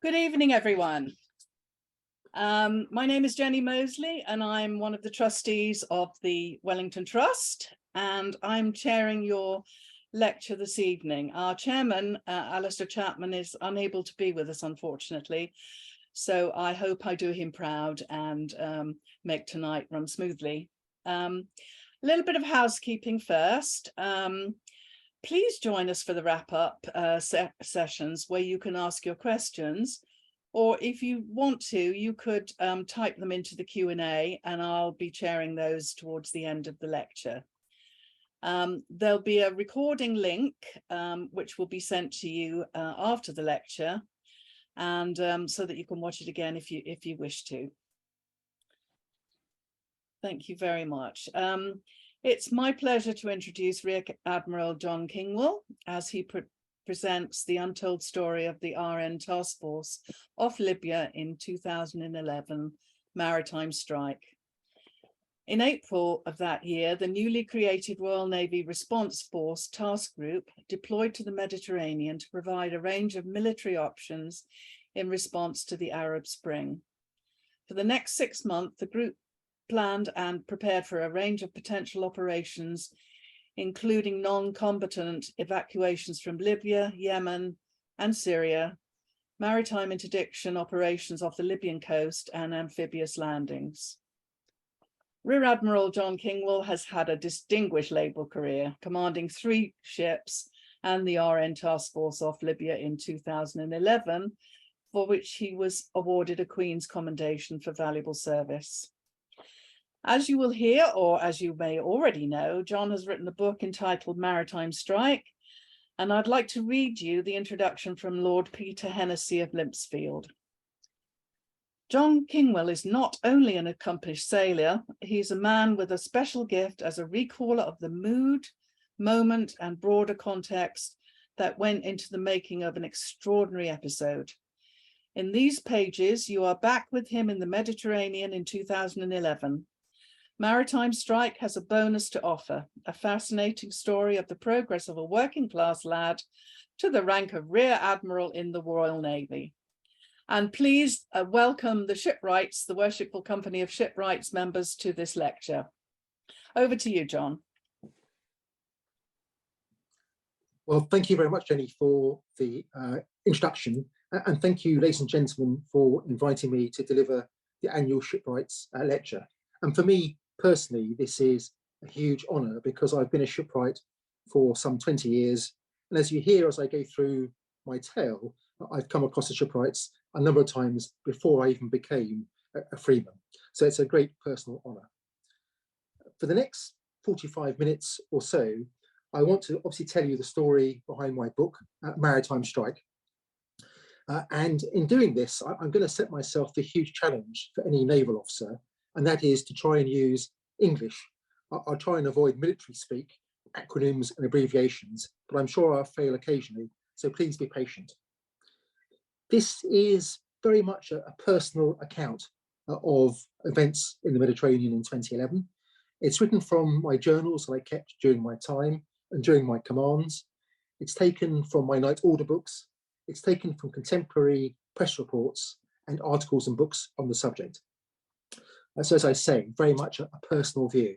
Good evening, everyone. My name is Jenny Mosley, and I'm one of the trustees of the Wellington Trust, and I'm chairing your lecture this evening. Our chairman, Alistair Chapman, is unable to be with us, unfortunately, so I hope I do him proud and make tonight run smoothly. A little bit of housekeeping first. Please join us for the wrap-up sessions where you can ask your questions, or if you want to, you could type them into the Q&A and I'll be chairing those towards the end of the lecture. There'll be a recording link which will be sent to you after the lecture, and so that you can watch it again if you wish to. Thank you very much. It's my pleasure to introduce Rear Admiral John Kingwell as he presents the untold story of the RN Task Force off Libya in 2011 Maritime Strike. In April of that year, the newly created Royal Navy Response Force Task Group deployed to the Mediterranean to provide a range of military options in response to the Arab Spring. For the next 6 months, the group planned and prepared for a range of potential operations, including non-combatant evacuations from Libya, Yemen and Syria, maritime interdiction operations off the Libyan coast, and amphibious landings. Rear Admiral John Kingwell has had a distinguished naval career, commanding 3 ships and the RN Task Force off Libya in 2011, for which he was awarded a Queen's Commendation for valuable service. As you will hear, or as you may already know, John has written a book entitled Maritime Strike, and I'd like to read you the introduction from Lord Peter Hennessy of Limpsfield. John Kingwell is not only an accomplished sailor, he's a man with a special gift as a recaller of the mood, moment, and broader context that went into the making of an extraordinary episode. In these pages, you are back with him in the Mediterranean in 2011. Maritime Strike has a bonus to offer, a fascinating story of the progress of a working class lad to the rank of Rear Admiral in the Royal Navy. And please welcome the Shipwrights, the Worshipful Company of Shipwrights members, to this lecture. Over to you, John. Well, thank you very much, Jenny, for the introduction. And thank you, ladies and gentlemen, for inviting me to deliver the annual Shipwrights lecture. And for me, personally, this is a huge honour because I've been a shipwright for some 20 years. And as you hear as I go through my tale, I've come across the shipwrights a number of times before I even became a freeman. So it's a great personal honour. For the next 45 minutes or so, I want to obviously tell you the story behind my book, Maritime Strike. And in doing this, I'm going to set myself the huge challenge for any naval officer, and that is to try and use English. I'll try and avoid military speak, acronyms and abbreviations, but I'm sure I'll fail occasionally, so please be patient. This is very much a personal account of events in the Mediterranean in 2011. It's written from my journals that I kept during my time and during my commands. It's taken from my night order books. It's taken from contemporary press reports and articles and books on the subject. So as I say, very much a personal view.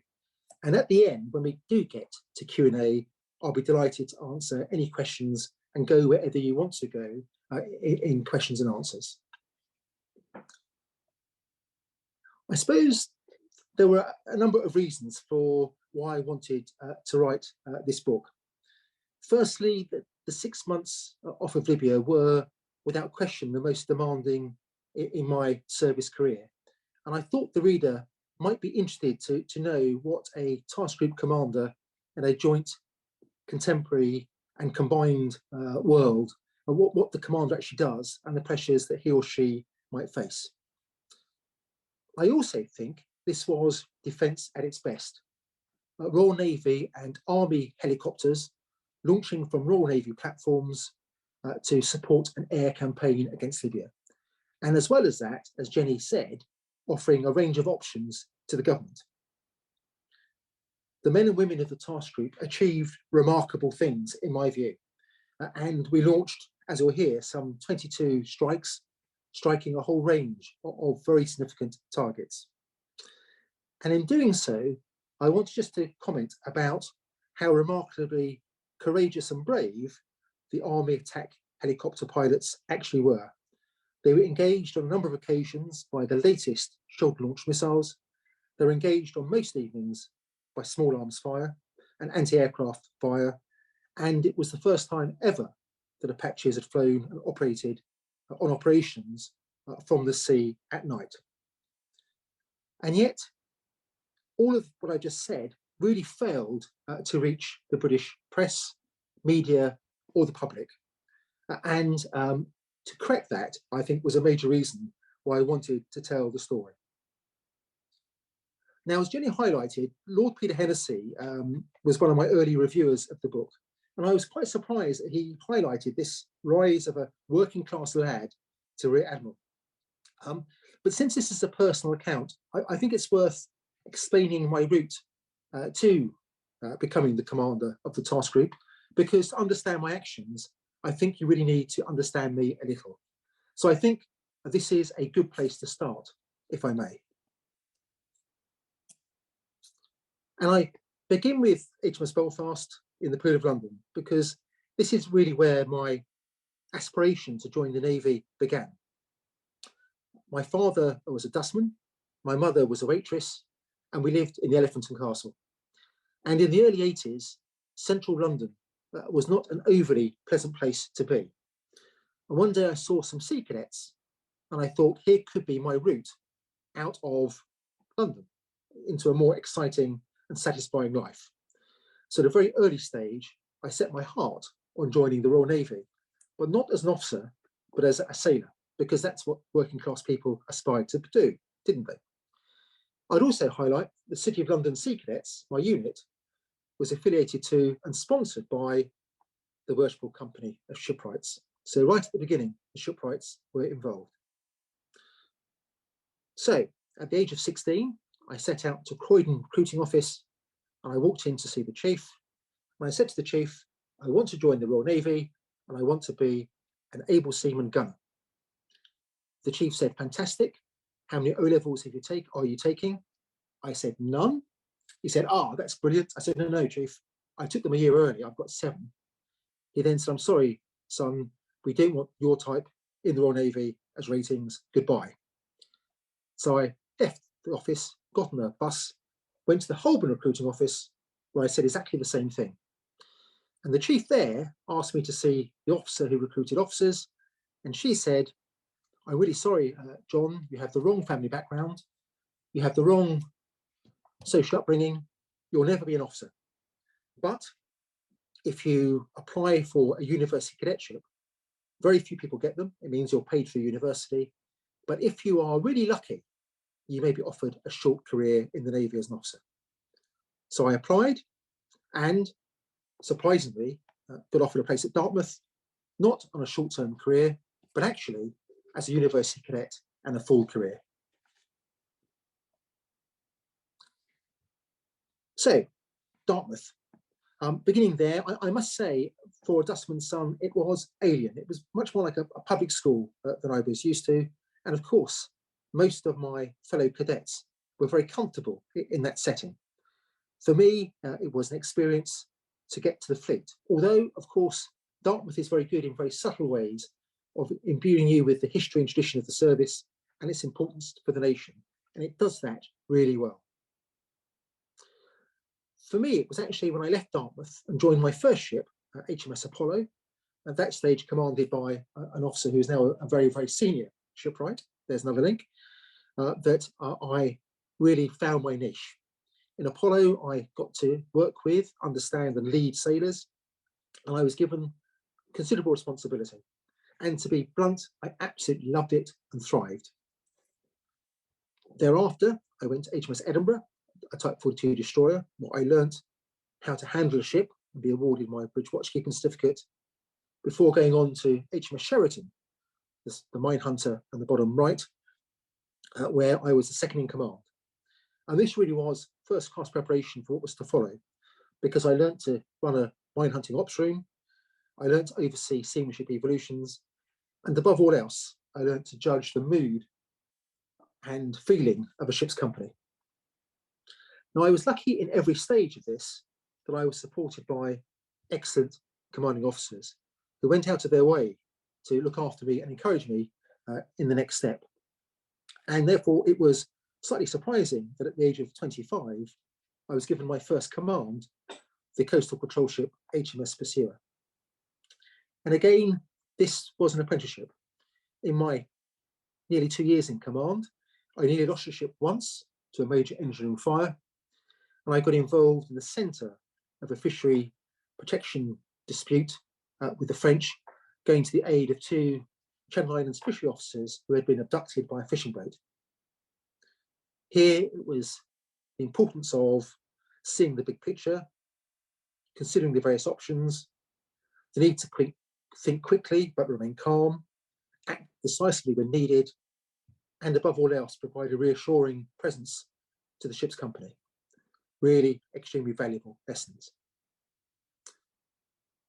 And at the end, when we do get to Q&A, I'll be delighted to answer any questions and go wherever you want to go in questions and answers. I suppose there were a number of reasons for why I wanted to write this book. Firstly, the 6 months off of Libya were, without question, the most demanding in my service career. And I thought the reader might be interested to know what a task group commander in a joint, contemporary and combined world, and what the commander actually does and the pressures that he or she might face. I also think this was defence at its best. Royal Navy and Army helicopters launching from Royal Navy platforms to support an air campaign against Libya. And as well as that, as Jenny said, offering a range of options to the government. The men and women of the task group achieved remarkable things, in my view. And we launched, as you'll hear, some 22 strikes striking a whole range of very significant targets. And in doing so, I want just to comment about how remarkably courageous and brave the Army attack helicopter pilots actually were. They were engaged on a number of occasions by the latest shoulder-launched missiles. They were engaged on most evenings by small arms fire and anti-aircraft fire. And it was the first time ever that Apaches had flown and operated on operations from the sea at night. And yet, all of what I just said really failed to reach the British press, media, or the public. And to correct that, I think, was a major reason why I wanted to tell the story. Now, as Jenny highlighted, Lord Peter Hennessy was one of my early reviewers of the book, and I was quite surprised that he highlighted this rise of a working class lad to Rear Admiral. But since this is a personal account, I think it's worth explaining my route to becoming the commander of the task group, because to understand my actions, I think you really need to understand me a little. So I think this is a good place to start, if I may. And I begin with HMS Belfast in the Pool of London, because this is really where my aspiration to join the Navy began. My father was a dustman, my mother was a waitress, and we lived in the Elephant and Castle. And in the early 80s, central London was not an overly pleasant place to be. And one day I saw some sea cadets, and I thought, here could be my route out of London into a more exciting and satisfying life. So at a very early stage, I set my heart on joining the Royal Navy, but not as an officer, but as a sailor, because that's what working class people aspired to do, didn't they? I'd also highlight the City of London Sea Cadets, my unit, was affiliated to and sponsored by the Worshipful Company of Shipwrights. So right at the beginning, the shipwrights were involved. So at the age of 16, I set out to Croydon recruiting office, and I walked in to see the chief. And I said to the chief, I want to join the Royal Navy, and I want to be an able seaman gunner. The chief said, fantastic. How many O-levels are you taking? I said, none. He said, that's brilliant. I said, no, chief. I took them a year early. I've got 7. He then said, I'm sorry, son. We don't want your type in the Royal Navy as ratings. Goodbye. So I left the office, got on a bus, went to the Holborn recruiting office, where I said exactly the same thing. And the chief there asked me to see the officer who recruited officers. And she said, I'm really sorry, John, you have the wrong family background. You have the wrong social upbringing. You'll never be an officer. But if you apply for a university cadetship, very few people get them. It means you're paid for university. But if you are really lucky, you may be offered a short career in the Navy as an officer. So I applied, and surprisingly, got offered a place at Dartmouth, not on a short-term career, but actually as a university cadet and a full career. So, Dartmouth. Beginning there, I must say, for a dustman's son, it was alien. It was much more like a public school than I was used to. And of course, most of my fellow cadets were very comfortable in that setting. For me, it was an experience to get to the fleet. Although, of course, Dartmouth is very good in very subtle ways of imbuing you with the history and tradition of the service and its importance for the nation. And it does that really well. For me, it was actually when I left Dartmouth and joined my first ship, HMS Apollo, at that stage commanded by an officer who is now a very, very senior shipwright. There's another link, that I really found my niche. In Apollo, I got to work with, understand and lead sailors, and I was given considerable responsibility. And to be blunt, I absolutely loved it and thrived. Thereafter, I went to HMS Edinburgh, a Type 42 destroyer, where I learnt how to handle a ship and be awarded my bridge watchkeeping certificate, before going on to HMS Sheraton, the mine hunter on the bottom right, where I was the second in command. And this really was first-class preparation for what was to follow, because I learnt to run a mine hunting ops room, I learnt to oversee seamanship evolutions, and above all else, I learned to judge the mood and feeling of a ship's company. Now, I was lucky in every stage of this that I was supported by excellent commanding officers who went out of their way to look after me and encourage me in the next step. And therefore, it was slightly surprising that at the age of 25, I was given my first command, the coastal patrol ship HMS Pursuer. And again, this was an apprenticeship. In my nearly 2 years in command, I nearly lost the ship once to a major engineering fire, and I got involved in the centre of a fishery protection dispute with the French, going to the aid of 2 Channel Islands fishery officers who had been abducted by a fishing boat. Here it was the importance of seeing the big picture, considering the various options, the need to think quickly but remain calm, act decisively when needed, and above all else, provide a reassuring presence to the ship's company. Really extremely valuable lessons.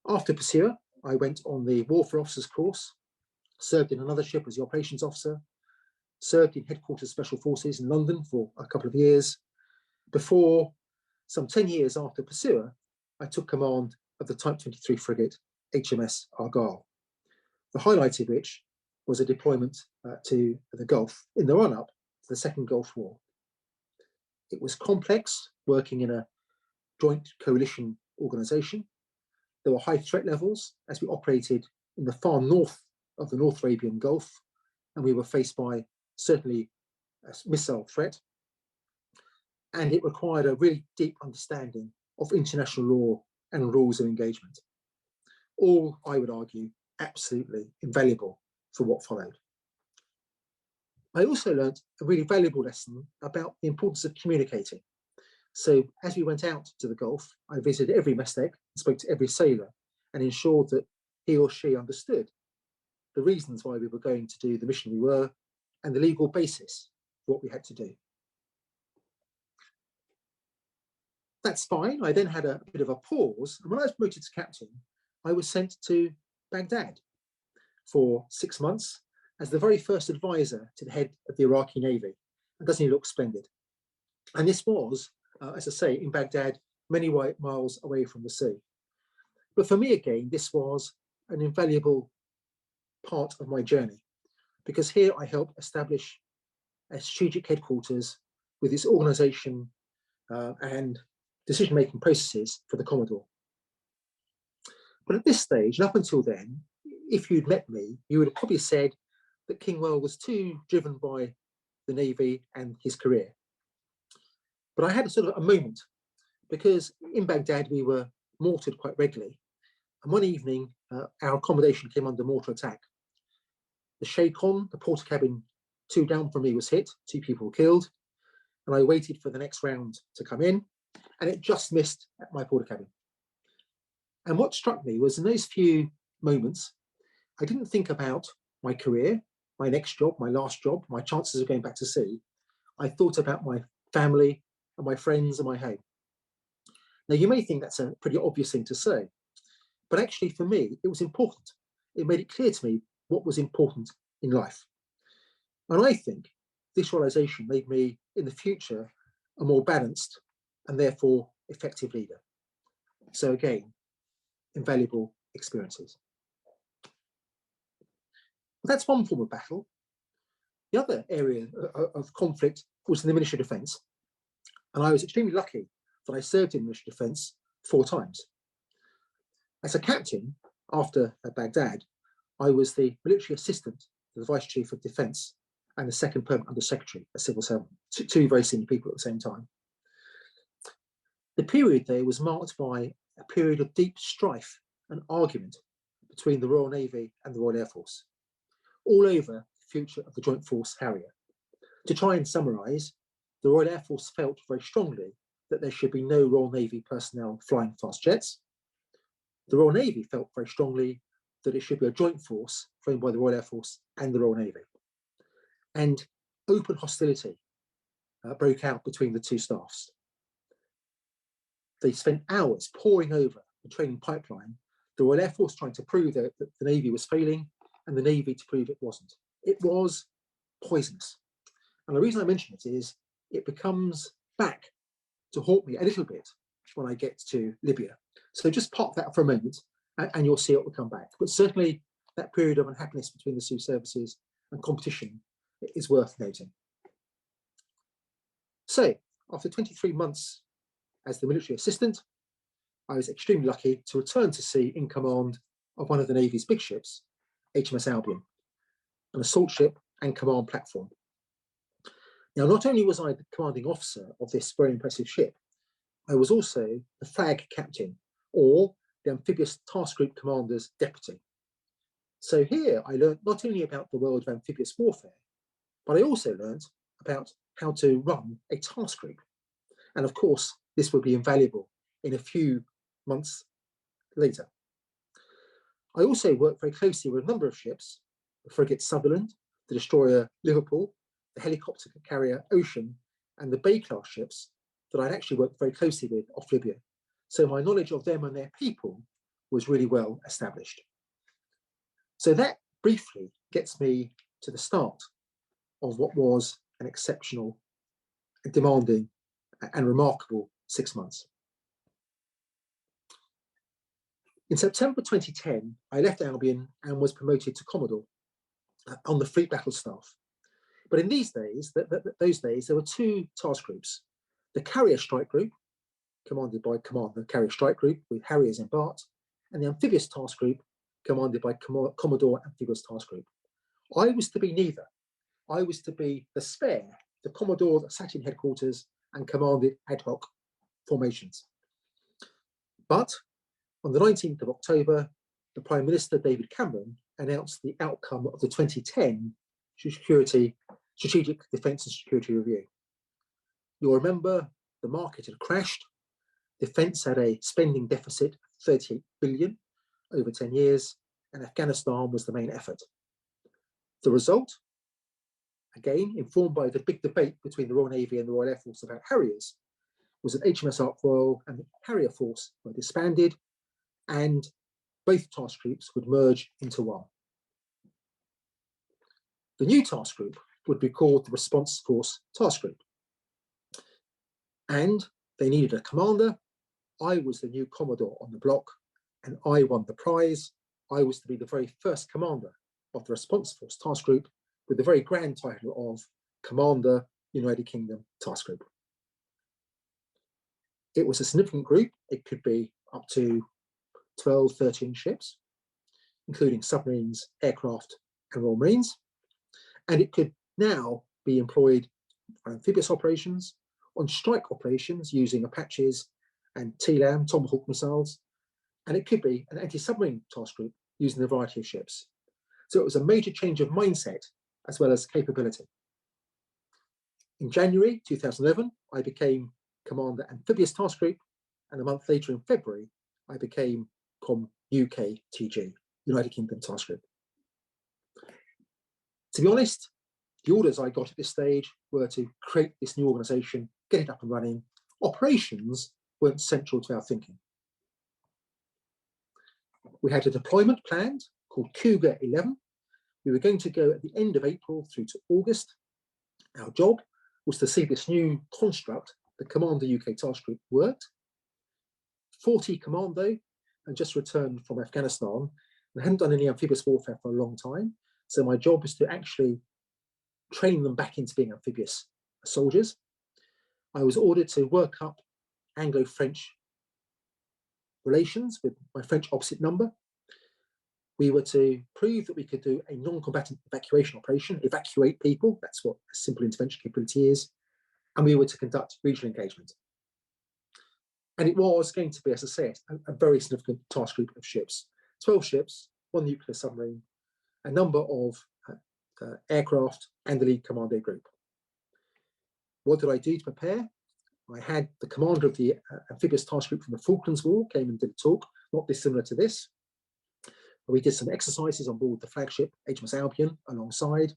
After Pursuer, I went on the Warfare Officers course, served in another ship as the operations officer, served in Headquarters Special Forces in London for a couple of years, before, some 10 years after Pursuer, I took command of the Type 23 frigate HMS Argyle, the highlight of which was a deployment to the Gulf in the run-up to the Second Gulf War. It was complex, working in a joint coalition organisation. There were high threat levels as we operated in the far north of the North Arabian Gulf, and we were faced by certainly a missile threat. And it required a really deep understanding of international law and rules of engagement. All, I would argue, absolutely invaluable for what followed. I also learned a really valuable lesson about the importance of communicating. So as we went out to the Gulf, I visited every mess deck, spoke to every sailor, and ensured that he or she understood the reasons why we were going to do the mission we were, and the legal basis for what we had to do. That's fine. I then had a bit of a pause, and when I was promoted to captain, I was sent to Baghdad for 6 months as the very first advisor to the head of the Iraqi Navy. And doesn't he look splendid? And this was, as I say, in Baghdad, many miles away from the sea. But for me, again, this was an invaluable part of my journey, because here I helped establish a strategic headquarters with its organisation and decision-making processes for the Commodore. But at this stage, and up until then, if you'd met me, you would have probably said that Kingwell was too driven by the Navy and his career. But I had a sort of a moment, because in Baghdad we were mortared quite regularly. And one evening, our accommodation came under mortar attack. The Sheikh-on, the porter cabin 2 down from me, was hit, 2 people were killed. And I waited for the next round to come in, and it just missed at my porter cabin. And what struck me was in those few moments, I didn't think about my career, my next job, my last job, my chances of going back to sea. I thought about my family and my friends and my home. Now, you may think that's a pretty obvious thing to say, but actually for me, it was important. It made it clear to me what was important in life. And I think this realization made me, in the future, a more balanced and therefore effective leader. So again, invaluable experiences. That's one form of battle. The other area of conflict was in the Ministry of Defence. And I was extremely lucky that I served in the Ministry of Defence 4 times. As a captain, after Baghdad, I was the military assistant to the Vice Chief of Defence and the second permanent Under Secretary, a civil servant, 2 very senior people at the same time. The period there was marked by a period of deep strife and argument between the Royal Navy and the Royal Air Force, all over the future of the Joint Force Harrier. To try and summarise, the Royal Air Force felt very strongly that there should be no Royal Navy personnel flying fast jets. The Royal Navy felt very strongly that it should be a joint force framed by the Royal Air Force and the Royal Navy. And open hostility broke out between the 2 staffs. They spent hours poring over the training pipeline, the Royal Air Force trying to prove that the Navy was failing, and the Navy to prove it wasn't. It was poisonous. And the reason I mention it is it becomes back to haunt me a little bit when I get to Libya. So just park that for a moment and you'll see it will come back. But certainly that period of unhappiness between the two services and competition is worth noting. So after 23 months as the military assistant, I was extremely lucky to return to sea in command of one of the Navy's big ships, HMS Albion, an assault ship and command platform. Now, not only was I the commanding officer of this very impressive ship, I was also the flag captain, or the amphibious task group commander's deputy. So here I learned not only about the world of amphibious warfare, but I also learned about how to run a task group. And of course, this would be invaluable in a few months later. I also worked very closely with a number of ships, the frigate Sutherland, the destroyer Liverpool, the helicopter carrier Ocean, and the Bay-class ships that I'd actually worked very closely with off Libya. So my knowledge of them and their people was really well established. So that briefly gets me to the start of what was an exceptional, demanding, and remarkable 6 months. In September 2010, I left Albion and was promoted to Commodore on the Fleet Battle Staff. But in these days, those days, there were two task groups: the Carrier Strike Group, commanded by Commander Carrier Strike Group with Harriers embarked, and the Amphibious Task Group, commanded by Commodore Amphibious Task Group. I was to be neither. I was to be the spare, the Commodore that sat in headquarters and commanded ad hoc formations. But on the 19th of October, the Prime Minister, David Cameron, announced the outcome of the 2010 Strategic Defence and Security Review. You'll remember the market had crashed. Defence had a spending deficit of 38 billion over 10 years, and Afghanistan was the main effort. The result, again informed by the big debate between the Royal Navy and the Royal Air Force about Harriers, was that HMS Ark Royal and the Harrier Force were disbanded, and both task groups would merge into one. The new task group would be called the Response Force Task Group. And they needed a commander. I was the new Commodore on the block, and I won the prize. I was to be the very first commander of the Response Force Task Group, with the very grand title of Commander, United Kingdom Task Group. It was a significant group. It could be up to 12, 13 ships, including submarines, aircraft, and Royal Marines. And it could now be employed for amphibious operations, on strike operations using Apaches and TLAM, Tomahawk missiles, and it could be an anti-submarine task group using a variety of ships. So it was a major change of mindset as well as capability. In January 2011, I became Commander Amphibious Task Group, and a month later in February, I became Com UK TG, United Kingdom Task Group. To be honest, the orders I got at this stage were to create this new organisation, get it up and running. Operations weren't central to our thinking. We had a deployment planned called Cougar 11. We were going to go at the end of April through to August. Our job was to see this new construct, the Commander UK Task Group, worked. 40 commando and just returned from Afghanistan and hadn't done any amphibious warfare for a long time. So my job was to actually train them back into being amphibious soldiers. I was ordered to work up Anglo-French relations with my French opposite number. We were to prove that we could do a non-combatant evacuation operation, evacuate people. That's what a simple intervention capability is. And we were to conduct regional engagement. And it was going to be, as I said, a very significant task group of ships. 12 ships, 1 nuclear submarine, a number of aircraft, and the lead commando group. What did I do to prepare? I had the commander of the amphibious task group from the Falklands War came and did a talk, not dissimilar to this. We did some exercises on board the flagship HMS Albion alongside,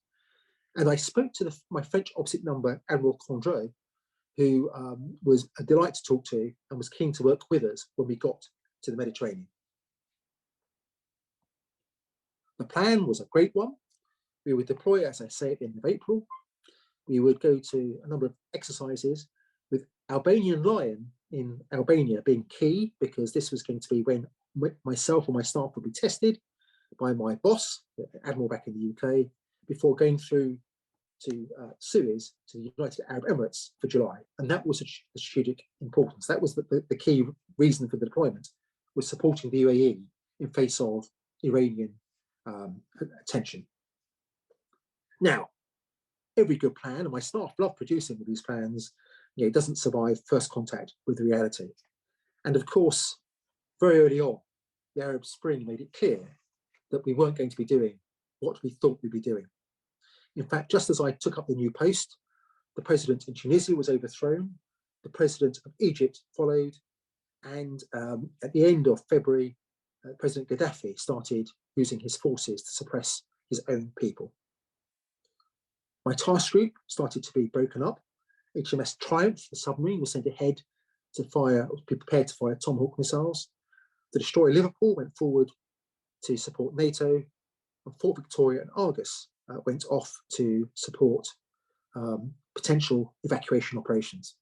and I spoke to my French opposite number, Admiral Condreau, who was a delight to talk to and was keen to work with us when we got to the Mediterranean. The plan was a great one. We would deploy, as I say, at the end of April. We would go to a number of exercises with Albanian Lion in Albania being key, because this was going to be when myself or my staff would be tested by my boss, the Admiral back in the UK, before going through to Suez, to the United Arab Emirates for July. And that was a strategic importance. That was the key reason for the deployment, was supporting the UAE in face of Iranian tension. Now, every good plan, and my staff love producing these plans, doesn't survive first contact with reality. And of course, very early on, the Arab Spring made it clear that we weren't going to be doing what we thought we'd be doing. In fact, just as I took up the new post, the president in Tunisia was overthrown, the president of Egypt followed, and at the end of February, President Gaddafi started using his forces to suppress his own people. My task group started to be broken up. HMS Triumph, the submarine, was sent ahead to be prepared to fire Tomahawk missiles. The destroyer Liverpool went forward to support NATO, and Fort Victoria and Argus went off to support potential evacuation operations.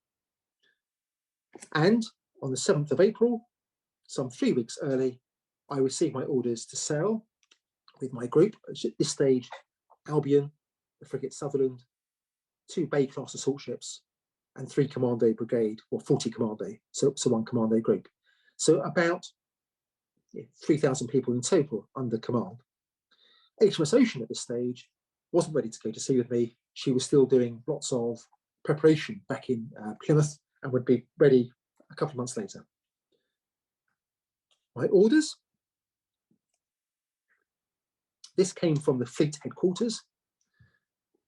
And on the 7th of April, some 3 weeks early, I received my orders to sail with my group. At this stage, Albion, the frigate Sutherland, 2 Bay-class assault ships, and 3 Commando Brigade, or 40 Commando, so 1 Commando group. So about 3,000 people in total under command. HMS Ocean at this stage wasn't ready to go to sea with me. She was still doing lots of preparation back in Plymouth and would be ready a couple of months later. My orders. This came from the fleet headquarters.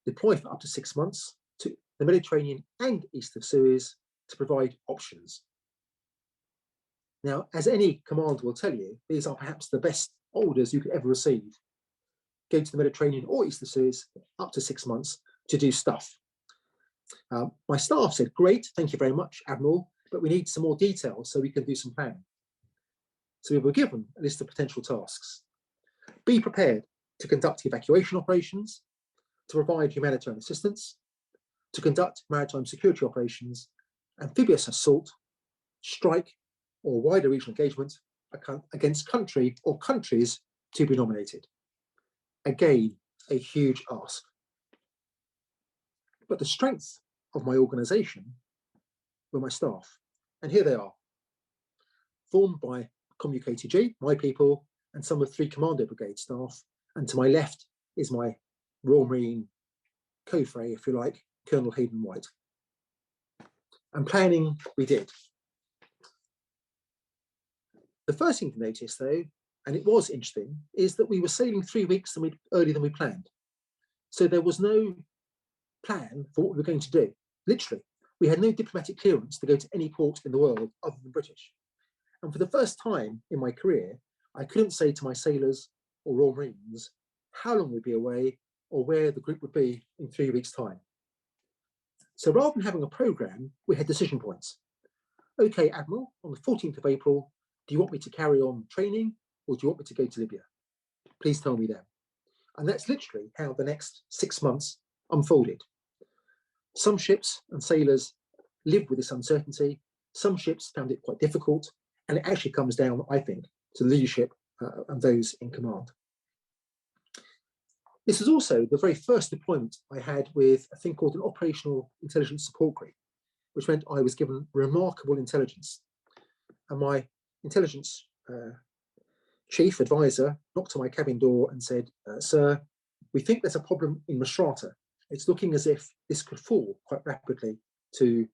Deploy for up to 6 months to the Mediterranean and east of Suez to provide options. Now, as any commander will tell you, these are perhaps the best orders you could ever receive. Go to the Mediterranean or east of Suez up to 6 months to do stuff. My staff said, great, thank you very much, Admiral, but we need some more details so we can do some planning. So we were given a list of potential tasks. Be prepared to conduct evacuation operations, to provide humanitarian assistance, to conduct maritime security operations, amphibious assault, strike, or wider regional engagement against country or countries to be nominated. Again, a huge ask. But the strength of my organisation were my staff. And here they are, formed by ComUKTG, my people, and some of 3 Commando Brigade staff. And to my left is my Royal Marine co-fray, if you like, Colonel Hayden White. And planning we did. The first thing to notice, though, and it was interesting, is that we were sailing 3 weeks earlier than we planned. So there was no plan for what we were going to do. Literally, we had no diplomatic clearance to go to any port in the world other than British. And for the first time in my career, I couldn't say to my sailors or Royal Marines how long we'd be away or where the group would be in 3 weeks' time. So rather than having a programme, we had decision points. Okay, Admiral, on the 14th of April, do you want me to carry on training or do you want me to go to Libya? Please tell me then. And that's literally how the next 6 months unfolded. Some ships and sailors lived with this uncertainty. Some ships found it quite difficult. And it actually comes down, I think, to the leadership and those in command. This was also the very first deployment I had with a thing called an operational intelligence support group, which meant I was given remarkable intelligence. And my intelligence chief advisor knocked on my cabin door and said, sir, we think there's a problem in Misrata. It's looking as if this could fall quite rapidly to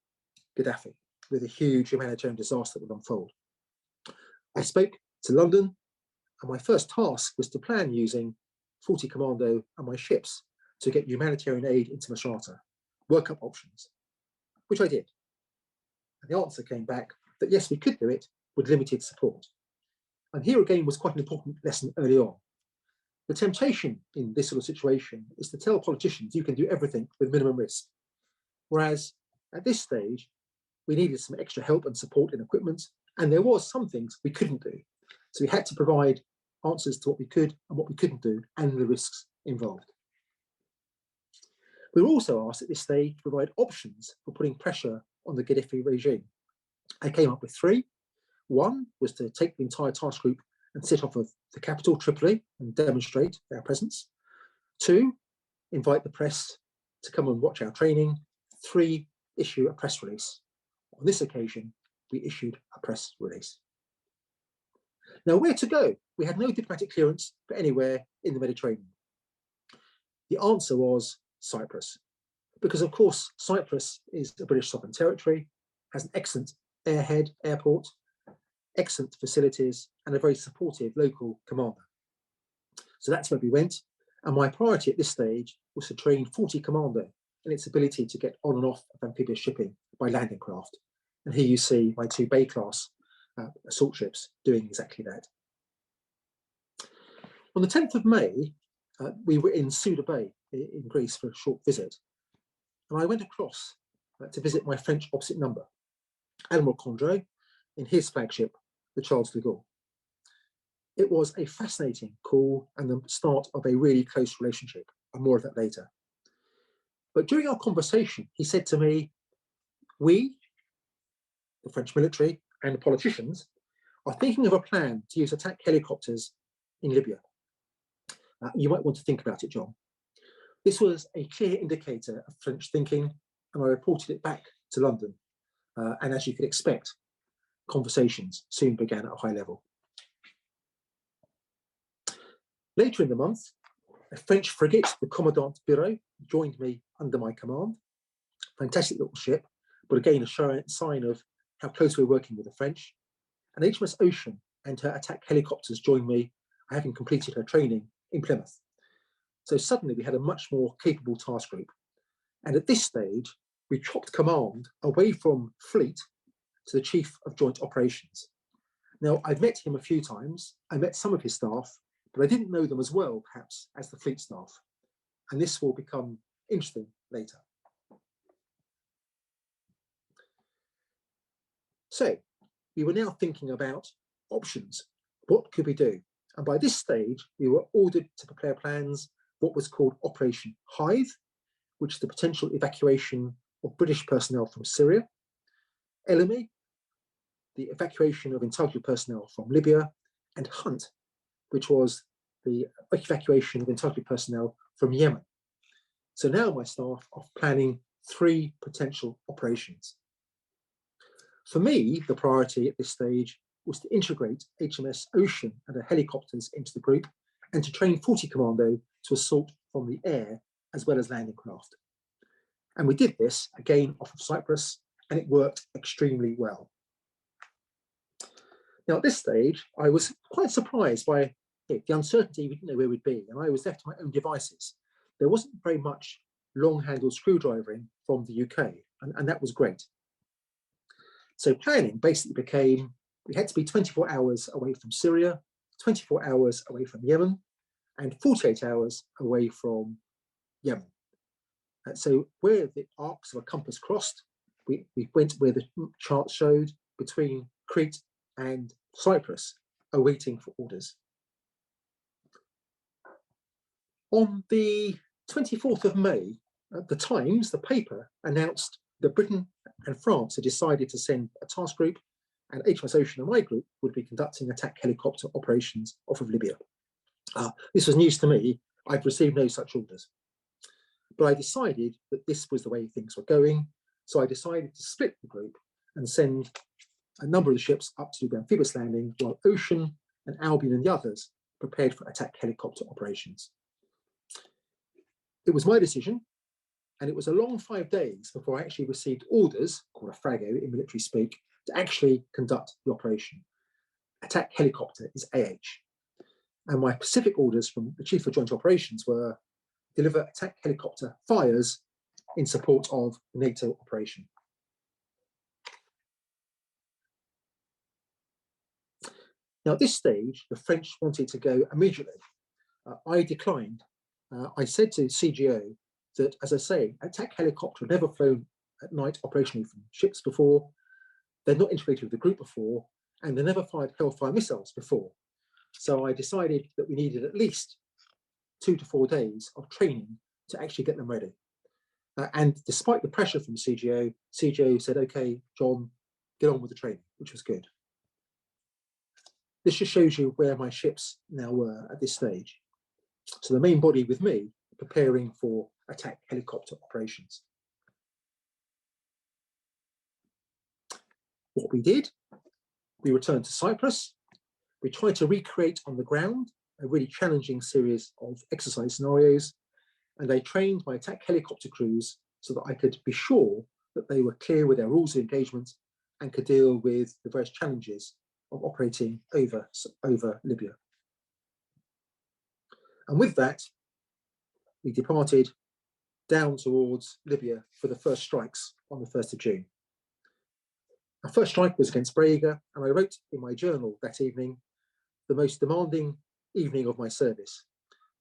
Gaddafi with a huge humanitarian disaster that would unfold. I spoke to London, and my first task was to plan using 40 Commando and my ships to get humanitarian aid into Misrata, work up options, which I did. And the answer came back that yes, we could do it with limited support. And here again was quite an important lesson early on. The temptation in this sort of situation is to tell politicians you can do everything with minimum risk. Whereas at this stage, we needed some extra help and support in equipment, and there was some things we couldn't do. So we had to provide answers to what we could and what we couldn't do and the risks involved. We were also asked at this stage to provide options for putting pressure on the Gaddafi regime. I came up with three. One was to take the entire task group and sit off of the capital, Tripoli, and demonstrate our presence. Two, invite the press to come and watch our training. Three, issue a press release. On this occasion, we issued a press release. Now, where to go? We had no diplomatic clearance for anywhere in the Mediterranean. The answer was Cyprus, because of course, Cyprus is a British sovereign territory, has an excellent airport, excellent facilities, and a very supportive local commander. So that's where we went. And my priority at this stage was to train 40 Commando in its ability to get on and off of amphibious shipping by landing craft. And here you see my two Bay-class assault ships doing exactly that. On the 10th of May, we were in Suda Bay in Greece for a short visit. And I went across to visit my French opposite number, Admiral Condré, in his flagship, the Charles de Gaulle. It was a fascinating call and the start of a really close relationship, and more of that later. But during our conversation, he said to me, we, the French military and the politicians, are thinking of a plan to use attack helicopters in Libya. You might want to think about it, John. This was a clear indicator of French thinking, and I reported it back to London. And as you could expect, conversations soon began at a high level. Later in the month, a French frigate, the Commandant Bureau, joined me under my command. Fantastic little ship, but again, a sign of how close we're working with the French. And HMS Ocean and her attack helicopters joined me, having completed her training in Plymouth. So suddenly we had a much more capable task group. And at this stage, we chopped command away from fleet to the Chief of Joint Operations. Now, I've met him a few times. I met some of his staff, but I didn't know them as well, perhaps, as the fleet staff. And this will become interesting later. So we were now thinking about options. What could we do? And by this stage, we were ordered to prepare plans, what was called Operation Hive, which is the potential evacuation of British personnel from Syria, Elemi, the evacuation of entitled personnel from Libya, and Hunt, which was the evacuation of entitled personnel from Yemen. So now my staff are planning three potential operations. For me, the priority at this stage was to integrate HMS Ocean and her helicopters into the group and to train 40 Commando to assault from the air as well as landing craft. And we did this again off of Cyprus, and it worked extremely well. Now at this stage, I was quite surprised by the uncertainty. We didn't know where we'd be, and I was left to my own devices. There wasn't very much long-handled screwdrivering from the UK, and that was great. So planning basically became, we had to be 24 hours away from Syria, 24 hours away from Yemen, and 48 hours away from Yemen. So where the arcs of a compass crossed, we went where the chart showed between Crete and Cyprus, awaiting for orders. On the 24th of May, the Times, the paper, announced that Britain and France had decided to send a task group, and HMS Ocean and my group would be conducting attack helicopter operations off of Libya. This was news to me. I'd received no such orders. But I decided that this was the way things were going, so I decided to split the group and send a number of the ships up to do the amphibious landing, while Ocean and Albion and the others prepared for attack helicopter operations. It was my decision, and it was a long 5 days before I actually received orders, called a frago in military speak, to actually conduct the operation. Attack helicopter is AH. And my specific orders from the Chief of Joint Operations were deliver attack helicopter fires in support of the NATO operation. Now at this stage, the French wanted to go immediately. I declined. I said to CGO that, as I say, attack helicopter had never flown at night operationally from ships before. They're not integrated with the group before, and they never fired Hellfire missiles before. So I decided that we needed at least 2 to 4 days of training to actually get them ready. And despite the pressure from CGO said, okay, John, get on with the training, which was good. This just shows you where my ships now were at this stage. So the main body with me preparing for attack helicopter operations. What we did, we returned to Cyprus. We tried to recreate on the ground a really challenging series of exercise scenarios, and I trained my attack helicopter crews so that I could be sure that they were clear with their rules of engagement and could deal with the various challenges of operating over Libya. And with that, we departed down towards Libya for the first strikes on the 1st of June. Our first strike was against Braga, and I wrote in my journal that evening, the most demanding evening of my service.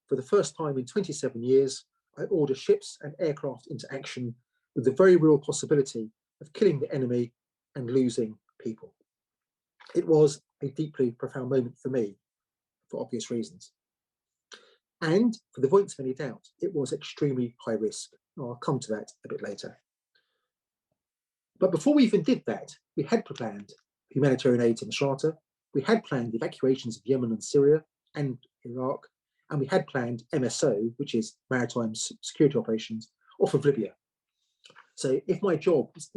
For the first time in 27 years, I ordered ships and aircraft into action with the very real possibility of killing the enemy and losing people. It was a deeply profound moment for me, for obvious reasons. And for the avoidance of any doubt, it was extremely high risk. I'll come to that a bit later. But before we even did that, we had planned humanitarian aid to Misrata, we had planned evacuations of Yemen and Syria and Iraq, and we had planned MSO, which is Maritime Security Operations, off of Libya. So if my job was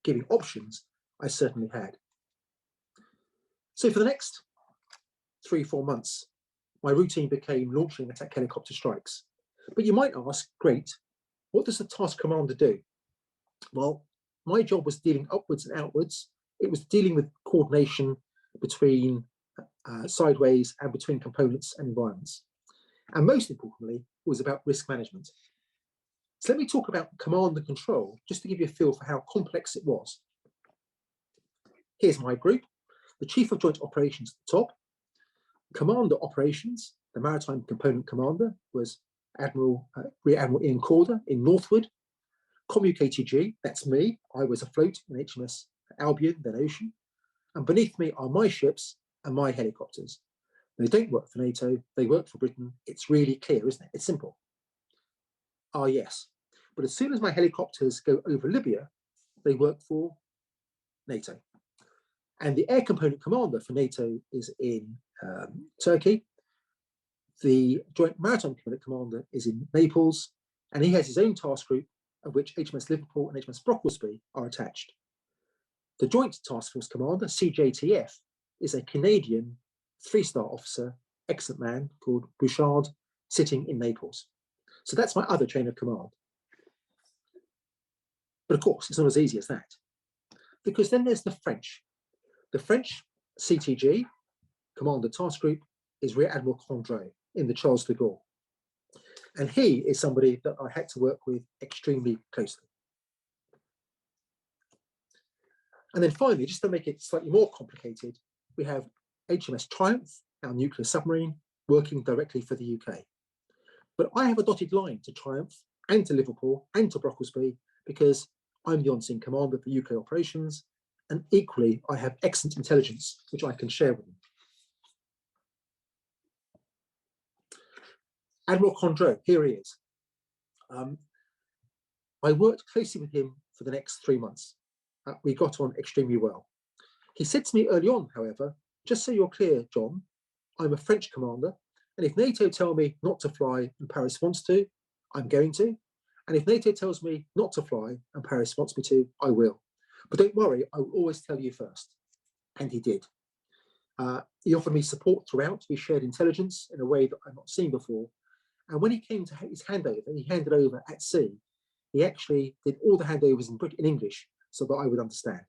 giving options, I certainly had. So for the next 3-4 months, my routine became launching attack helicopter strikes. But you might ask, great, what does the task commander do? Well, my job was dealing upwards and outwards. It was dealing with coordination between sideways and between components and environments. And most importantly, it was about risk management. So let me talk about command and control, just to give you a feel for how complex it was. Here's my group, the Chief of Joint Operations at the top. Commander Operations, the Maritime Component Commander, was Rear Admiral Ian Corder in Northwood. KTG, that's me. I was afloat in HMS Albion, then Ocean. And beneath me are my ships and my helicopters. They don't work for NATO, they work for Britain. It's really clear, isn't it? It's simple. Ah, yes. But as soon as my helicopters go over Libya, they work for NATO. And the Air Component Commander for NATO is in Turkey. The Joint Maritime Component Commander is in Naples, and he has his own task group, of which HMS Liverpool and HMS Brocklesby are attached. The Joint Task Force Commander, CJTF, is a Canadian 3-star officer, excellent man called Bouchard, sitting in Naples. So that's my other chain of command. But of course, it's not as easy as that, because then there's the French. The French CTG, Commander Task Group, is Rear Admiral Condré in the Charles de Gaulle. And he is somebody that I had to work with extremely closely. And then finally, just to make it slightly more complicated, we have HMS Triumph, our nuclear submarine, working directly for the UK. But I have a dotted line to Triumph and to Liverpool and to Brocklesby because I'm the on-scene commander for UK operations, and equally I have excellent intelligence which I can share with them. Admiral Condré, here he is. I worked closely with him for the next 3 months. We got on extremely well. He said to me early on, however, just so you're clear, John, I'm a French commander, and if NATO tell me not to fly and Paris wants to, I'm going to. And if NATO tells me not to fly and Paris wants me to, I will. But don't worry, I will always tell you first. And he did. He offered me support throughout. We shared intelligence in a way that I've not seen before. And when he came to his handover, he handed over at sea, he actually did all the handovers in English so that I would understand.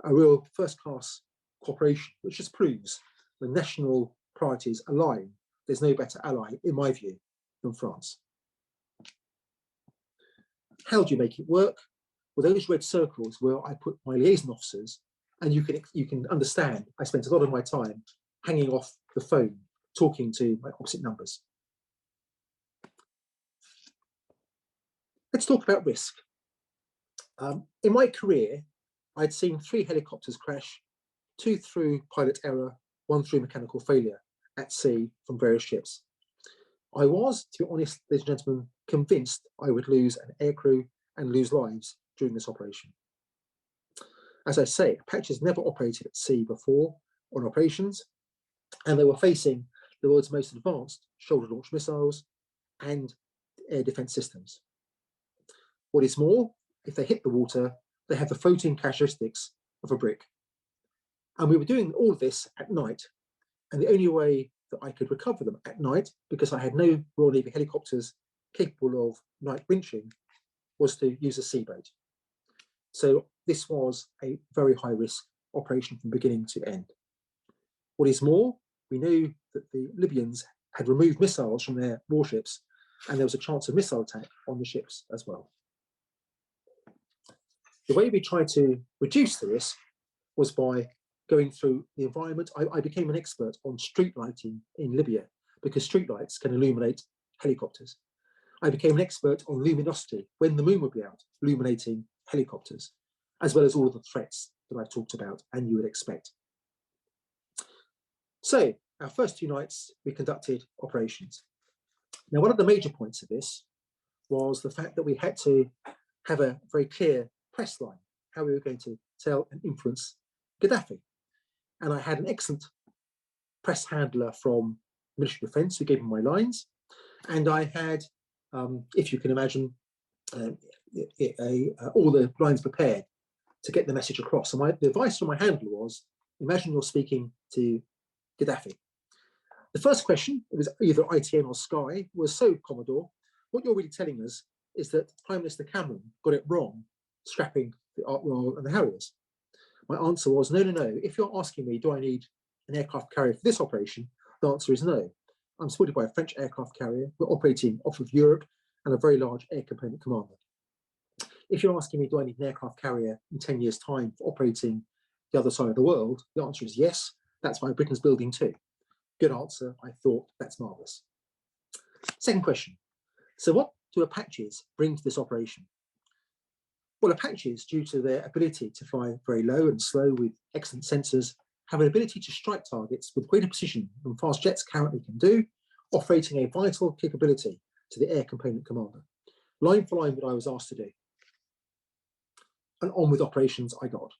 A real first-class cooperation, which just proves when national priorities align, there's no better ally, in my view, than France. How do you make it work? Well, those red circles where I put my liaison officers, and you can understand I spent a lot of my time hanging off the phone, talking to my opposite numbers. Let's talk about risk. In my career, I'd seen 3 helicopters crash, 2 through pilot error, 1 through mechanical failure at sea from various ships. I was, to be honest, ladies and gentlemen, convinced I would lose an aircrew and lose lives during this operation. As I say, Apaches never operated at sea before on operations, and they were facing the world's most advanced shoulder-launched missiles and air defense systems. What is more, if they hit the water, they have the floating characteristics of a brick. And we were doing all of this at night, and the only way that I could recover them at night, because I had no Royal Navy helicopters capable of night winching, was to use a seaboat. So this was a very high risk operation from beginning to end. What is more, we knew that the Libyans had removed missiles from their warships, and there was a chance of missile attack on the ships as well. The way we tried to reduce the risk was by going through the environment. I became an expert on street lighting in Libya, because street lights can illuminate helicopters. I became an expert on luminosity, when the moon would be out, illuminating helicopters, as well as all of the threats that I've talked about and you would expect. So our first 2 nights, we conducted operations. Now, one of the major points of this was the fact that we had to have a very clear press line, how we were going to tell and influence Gaddafi. And I had an excellent press handler from Military Defence who gave me my lines. And I had, if you can imagine, all the lines prepared to get the message across. And the advice from my handler was, imagine you're speaking to Gaddafi. The first question, it was either ITN or Sky, was, so Commodore, what you're really telling us is that Prime Minister Cameron got it wrong, scrapping the Ark Royal and the Harriers. My answer was, no, no, no. If you're asking me, do I need an aircraft carrier for this operation? The answer is no. I'm supported by a French aircraft carrier. We're operating off of Europe and a very large air component commander. If you're asking me, do I need an aircraft carrier in 10 years' time for operating the other side of the world? The answer is yes. That's why Britain's building 2. Good answer. I thought, that's marvellous. Second question. So what do Apaches bring to this operation? Well, Apaches, due to their ability to fly very low and slow with excellent sensors, have an ability to strike targets with greater precision than fast jets currently can do, offering a vital capability to the air component commander. Line for line what I was asked to do. And on with operations I got.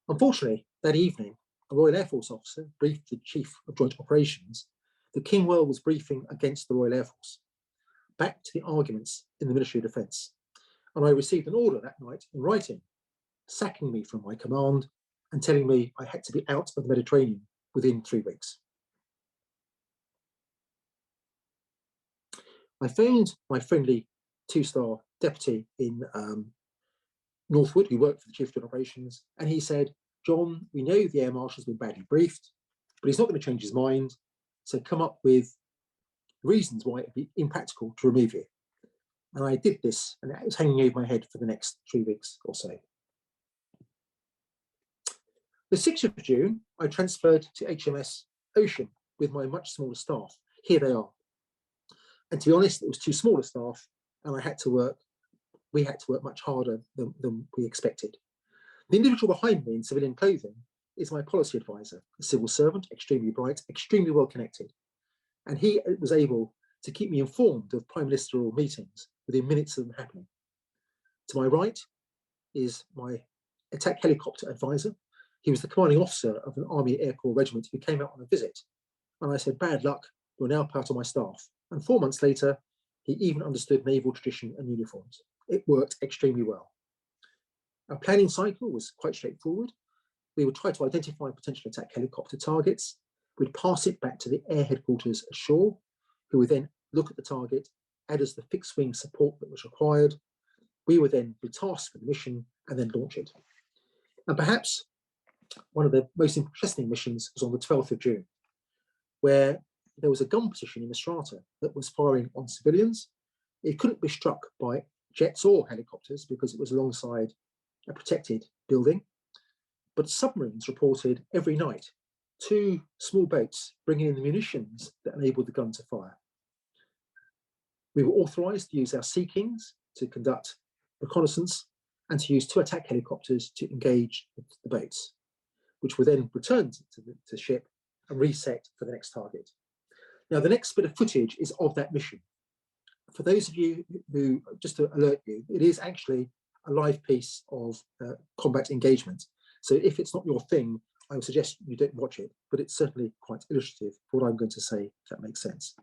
Unfortunately, that evening, a Royal Air Force officer briefed the Chief of Joint Operations that Kingwell was briefing against the Royal Air Force. Back to the arguments in the Ministry of Defence. And I received an order that night in writing, sacking me from my command and telling me I had to be out of the Mediterranean within 3 weeks. I phoned my friendly 2-star deputy in Northwood, who worked for the Chief of Joint Operations, and he said, John, we know the Air Marshal's been badly briefed, but he's not going to change his mind, so come up with reasons why it'd be impractical to remove you. And I did this, and it was hanging over my head for the next 3 weeks or so. The 6th of June, I transferred to HMS Ocean with my much smaller staff. Here they are. And to be honest, it was too small a staff, and we had to work much harder than we expected. The individual behind me in civilian clothing is my policy advisor, a civil servant, extremely bright, extremely well connected. And he was able to keep me informed of prime ministerial meetings within minutes of them happening. To my right is my attack helicopter advisor. He was the commanding officer of an Army Air Corps regiment who came out on a visit. And I said, bad luck, you're now part of my staff. And 4 months later, he even understood naval tradition and uniforms. It worked extremely well. Our planning cycle was quite straightforward. We would try to identify potential attack helicopter targets. We'd pass it back to the air headquarters ashore, who would then look at the target, add us the fixed wing support that was required. We would then be tasked with the mission and then launch it. And perhaps one of the most interesting missions was on the 12th of June, where there was a gun position in Misrata that was firing on civilians. It couldn't be struck by jets or helicopters because it was alongside a protected building. But submarines reported every night 2 small boats bringing in the munitions that enabled the gun to fire. We were authorised to use our Sea Kings to conduct reconnaissance and to use 2 attack helicopters to engage the boats, which were then returned to the ship and reset for the next target. Now, the next bit of footage is of that mission. For those of you who, just to alert you, it is actually a live piece of combat engagement. So if it's not your thing, I would suggest you don't watch it, but it's certainly quite illustrative for what I'm going to say, if that makes sense.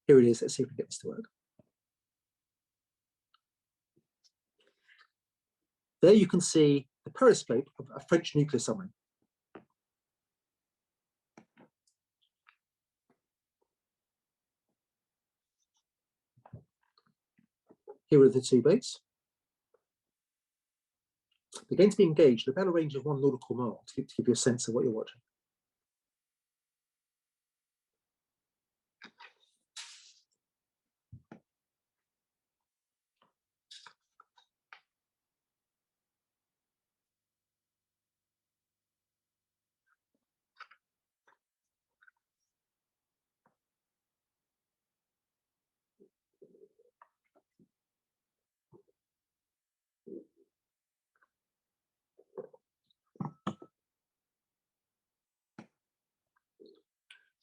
Here it is. Let's see if we can get this to work. There you can see the periscope of a French nuclear submarine. Here are the two boats. They're going to be engaged at about a range of 1 nautical mile to give you a sense of what you're watching.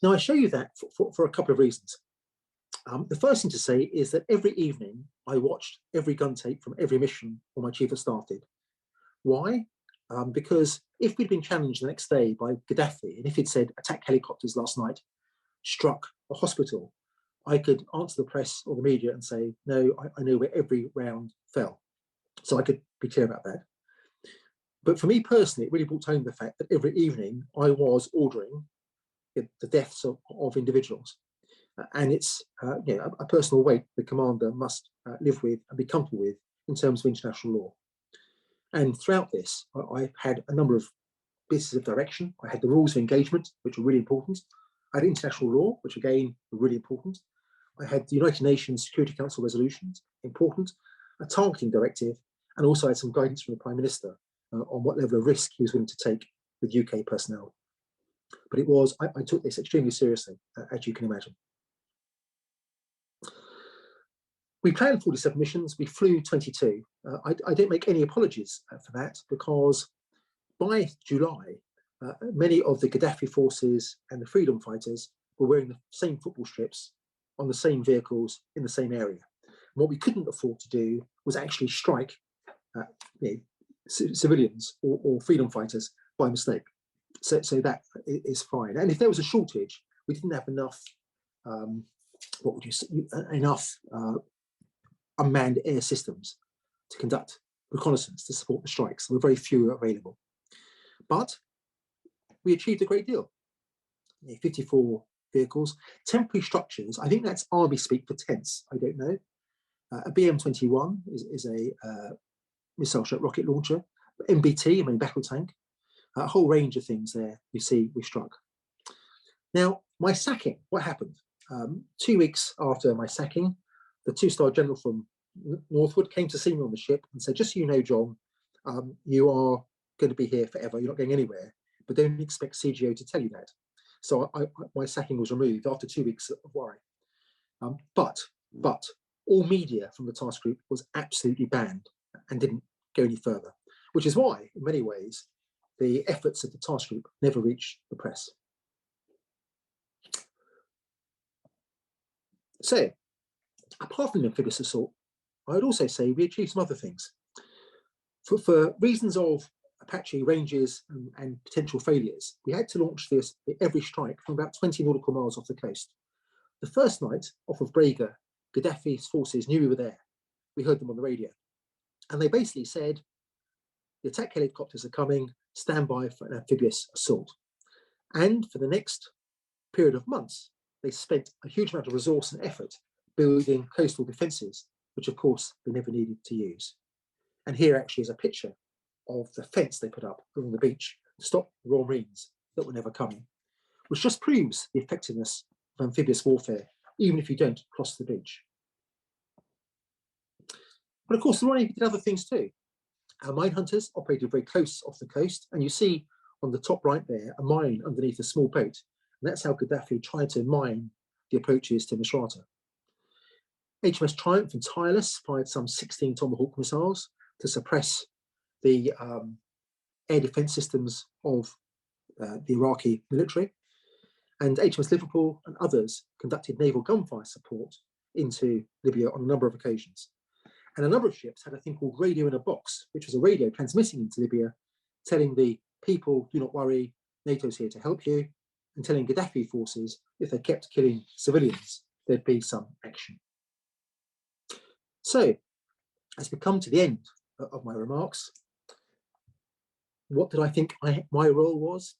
Now, I show you that for a couple of reasons. The first thing to say is that every evening I watched every gun tape from every mission when my chief of staff did. Why? Because if we'd been challenged the next day by Gaddafi, and if he'd said attack helicopters last night struck a hospital, I could answer the press or the media and say, no, I know where every round fell. So I could be clear about that. But for me personally, it really brought home the fact that every evening I was ordering the deaths of individuals. And it's a personal weight the commander must live with and be comfortable with in terms of international law. And throughout this, I had a number of pieces of direction. I had the rules of engagement, which were really important. I had international law, which again were really important. I had the United Nations Security Council resolutions, important, a targeting directive, and also I had some guidance from the Prime Minister on what level of risk he was willing to take with UK personnel. But it was, I took this extremely seriously, as you can imagine. We planned 47 missions, we flew 22. I don't make any apologies for that, because by July, many of the Gaddafi forces and the freedom fighters were wearing the same football strips on the same vehicles in the same area. And what we couldn't afford to do was actually strike civilians or freedom fighters by mistake. So that is fine. And if there was a shortage, we didn't have enough, enough unmanned air systems to conduct reconnaissance to support the strikes. There were very few available. But we achieved a great deal. 54 vehicles, temporary structures. I think that's army speak for tents. I don't know. A BM-21 is a missile shot rocket launcher. MBT, battle tank. A whole range of things there you see we struck. Now, my sacking, what happened? 2 weeks after my sacking, the 2-star general from Northwood came to see me on the ship and said, just so you know, John, you are going to be here forever. You're not going anywhere, but don't expect CGO to tell you that. So my sacking was removed after 2 weeks of worry. But all media from the task group was absolutely banned and didn't go any further, which is why, in many ways, the efforts of the task group never reached the press. So, apart from the amphibious assault, I would also say we achieved some other things. For reasons of Apache ranges and potential failures, we had to launch every strike from about 20 nautical miles off the coast. The first night, off of Braga, Gaddafi's forces knew we were there. We heard them on the radio. And they basically said, the attack helicopters are coming, stand by for an amphibious assault. And for the next period of months, they spent a huge amount of resource and effort building coastal defences, which of course they never needed to use. And here actually is a picture of the fence they put up along the beach to stop Royal Marines that were never coming, which just proves the effectiveness of amphibious warfare, even if you don't cross the beach. But of course, the Royal Navy did other things too. Our mine hunters operated very close off the coast, and you see on the top right there a mine underneath a small boat, and that's how Gaddafi tried to mine the approaches to Misrata. HMS Triumph and Tireless fired some 16 Tomahawk missiles to suppress the air defense systems of the Iraqi military. And HMS Liverpool and others conducted naval gunfire support into Libya on a number of occasions. And a number of ships had a thing called radio in a box, which was a radio transmitting into Libya, telling the people, do not worry, NATO's here to help you, and telling Gaddafi forces, if they kept killing civilians, there'd be some action. So, as we come to the end of my remarks, what did I think my role was,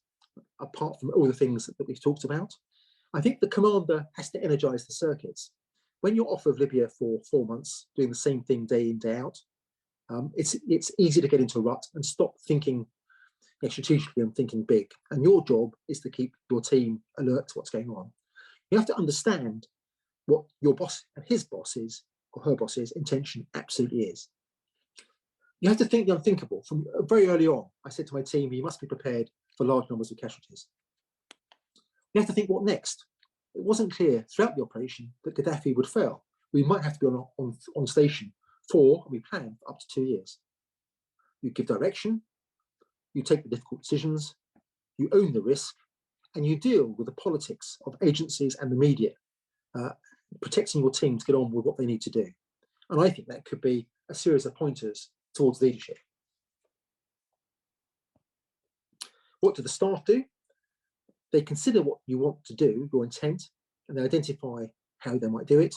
apart from all the things that we've talked about? I think the commander has to energize the circuits. When you're off of Libya for 4 months, doing the same thing day in, day out, it's easy to get into a rut and stop thinking strategically and thinking big. And your job is to keep your team alert to what's going on. You have to understand what your boss and his boss's or her boss's intention absolutely is. You have to think the unthinkable. From very early on, I said to my team, you must be prepared for large numbers of casualties. You have to think, what next? It wasn't clear throughout the operation that Gaddafi would fail. We might have to be on station for, and we plan, for up to 2 years. You give direction, you take the difficult decisions, you own the risk, and you deal with the politics of agencies and the media, protecting your team to get on with what they need to do. And I think that could be a series of pointers towards leadership. What do the staff do? They consider what you want to do, your intent, and they identify how they might do it.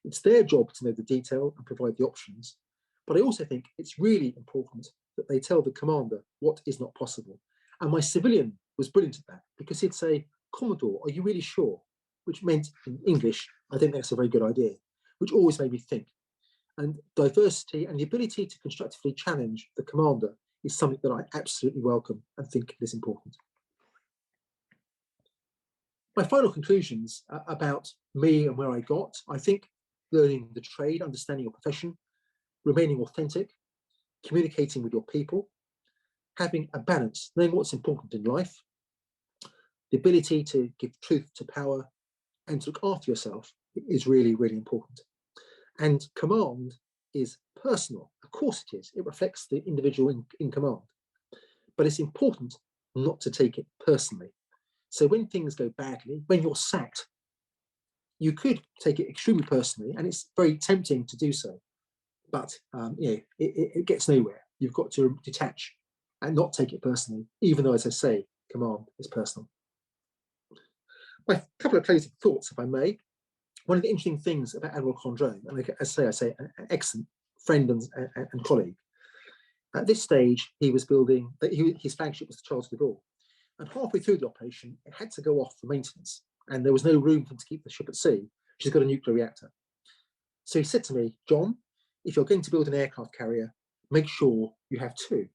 It's their job to know the detail and provide the options. But I also think it's really important that they tell the commander what is not possible. And my civilian was brilliant at that, because he'd say, Commodore, are you really sure? Which meant in English, I think that's a very good idea, which always made me think. And diversity and the ability to constructively challenge the commander is something that I absolutely welcome and think is important. My final conclusions about me and where I got, I think learning the trade, understanding your profession, remaining authentic, communicating with your people, having a balance, knowing what's important in life, the ability to give truth to power and to look after yourself is really, really important. And command is personal. Of course it is. It reflects the individual in command. But it's important not to take it personally. So when things go badly, when you're sacked, you could take it extremely personally, and it's very tempting to do so. But it gets nowhere. You've got to detach and not take it personally, even though, as I say, command is personal. My couple of closing thoughts, if I may. One of the interesting things about Admiral Condro, and as I say, an excellent friend and colleague. At this stage, he was building, his flagship was the Charles de Gaulle. And halfway through the operation, it had to go off for maintenance. And there was no room for him to keep the ship at sea. She's got a nuclear reactor. So he said to me, John, if you're going to build an aircraft carrier, make sure you have 2,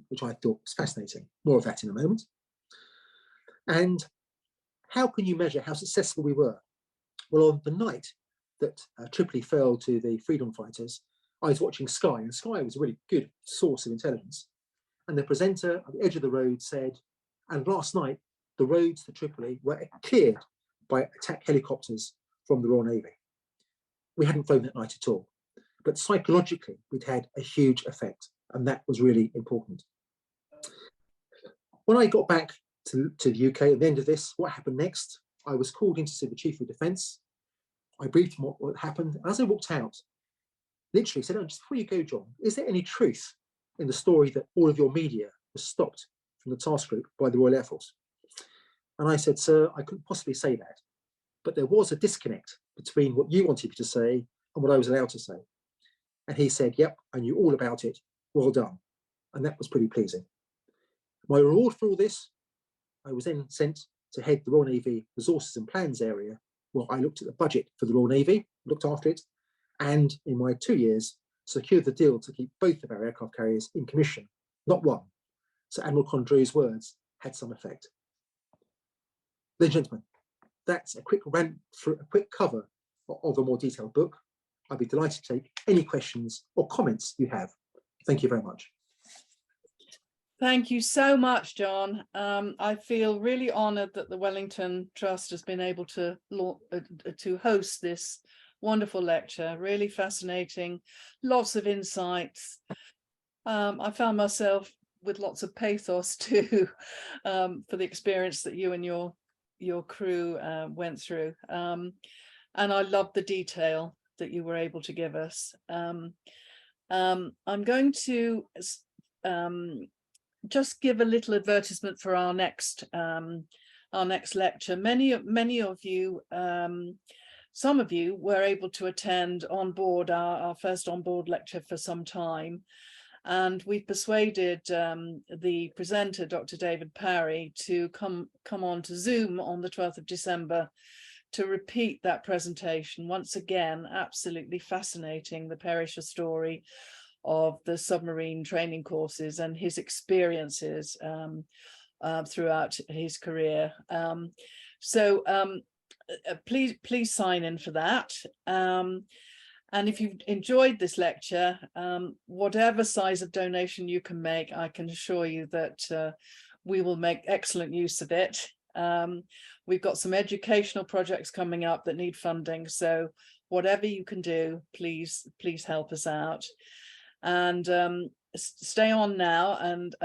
which I thought was fascinating. More of that in a moment. And how can you measure how successful we were? Well, on the night that Tripoli fell to the freedom fighters, I was watching Sky, and Sky was a really good source of intelligence. And the presenter at the edge of the road said, and last night, the roads to Tripoli were cleared by attack helicopters from the Royal Navy. We hadn't flown that night at all. But psychologically, we'd had a huge effect, and that was really important. When I got back to the UK at the end of this, what happened next? I was called in to see the Chief of Defence. I briefed him what happened. And as I walked out, literally said, just before you go, John, is there any truth in the story that all of your media was stopped from the task group by the Royal Air Force? And I said, sir, I couldn't possibly say that. But there was a disconnect between what you wanted me to say and what I was allowed to say. And he said, yep, I knew all about it. Well done. And that was pretty pleasing. My reward for all this, I was then sent to head the Royal Navy Resources and Plans area, where I looked at the budget for the Royal Navy, looked after it, and in my 2 years, secured the deal to keep both of our aircraft carriers in commission, not one. So Admiral Condro's words had some effect. Ladies and gentlemen, that's a quick cover of a more detailed book. I'd be delighted to take any questions or comments you have. Thank you very much. Thank you so much, John. I feel really honoured that the Wellington Trust has been able to host this wonderful lecture. Really fascinating, lots of insights. I found myself with lots of pathos too, for the experience that you and your your crew went through, and I love the detail that you were able to give us. I'm going to just give a little advertisement for our next lecture. Many of you, some of you were able to attend on board our first on board lecture for some time. And we've persuaded the presenter, Dr. David Parry, to come on to Zoom on the 12th of December to repeat that presentation. Once again, absolutely fascinating, the Perisher story of the submarine training courses and his experiences throughout his career. Please sign in for that. And if you've enjoyed this lecture, whatever size of donation you can make, I can assure you that we will make excellent use of it. We've got some educational projects coming up that need funding. So whatever you can do, please help us out. And stay on now. And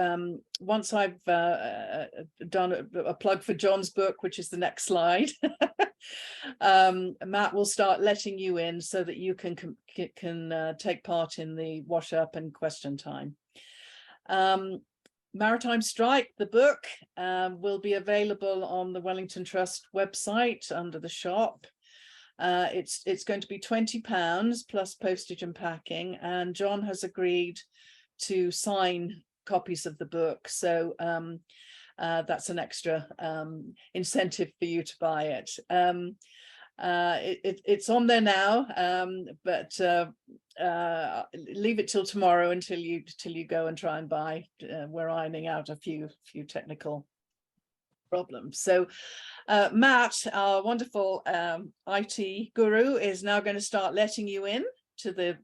once I've done a plug for John's book, which is the next slide, Matt will start letting you in so that you can take part in the wash up and question time. Maritime Strike, the book, will be available on the Wellington Trust website under the shop. It's going to be £20 plus postage and packing, and John has agreed to sign copies of the book, so that's an extra incentive for you to buy it. It's on there now, but leave it till tomorrow until you go and try and buy. We're ironing out a few technical problems. So Matt, our wonderful IT guru, is now going to start letting you in to the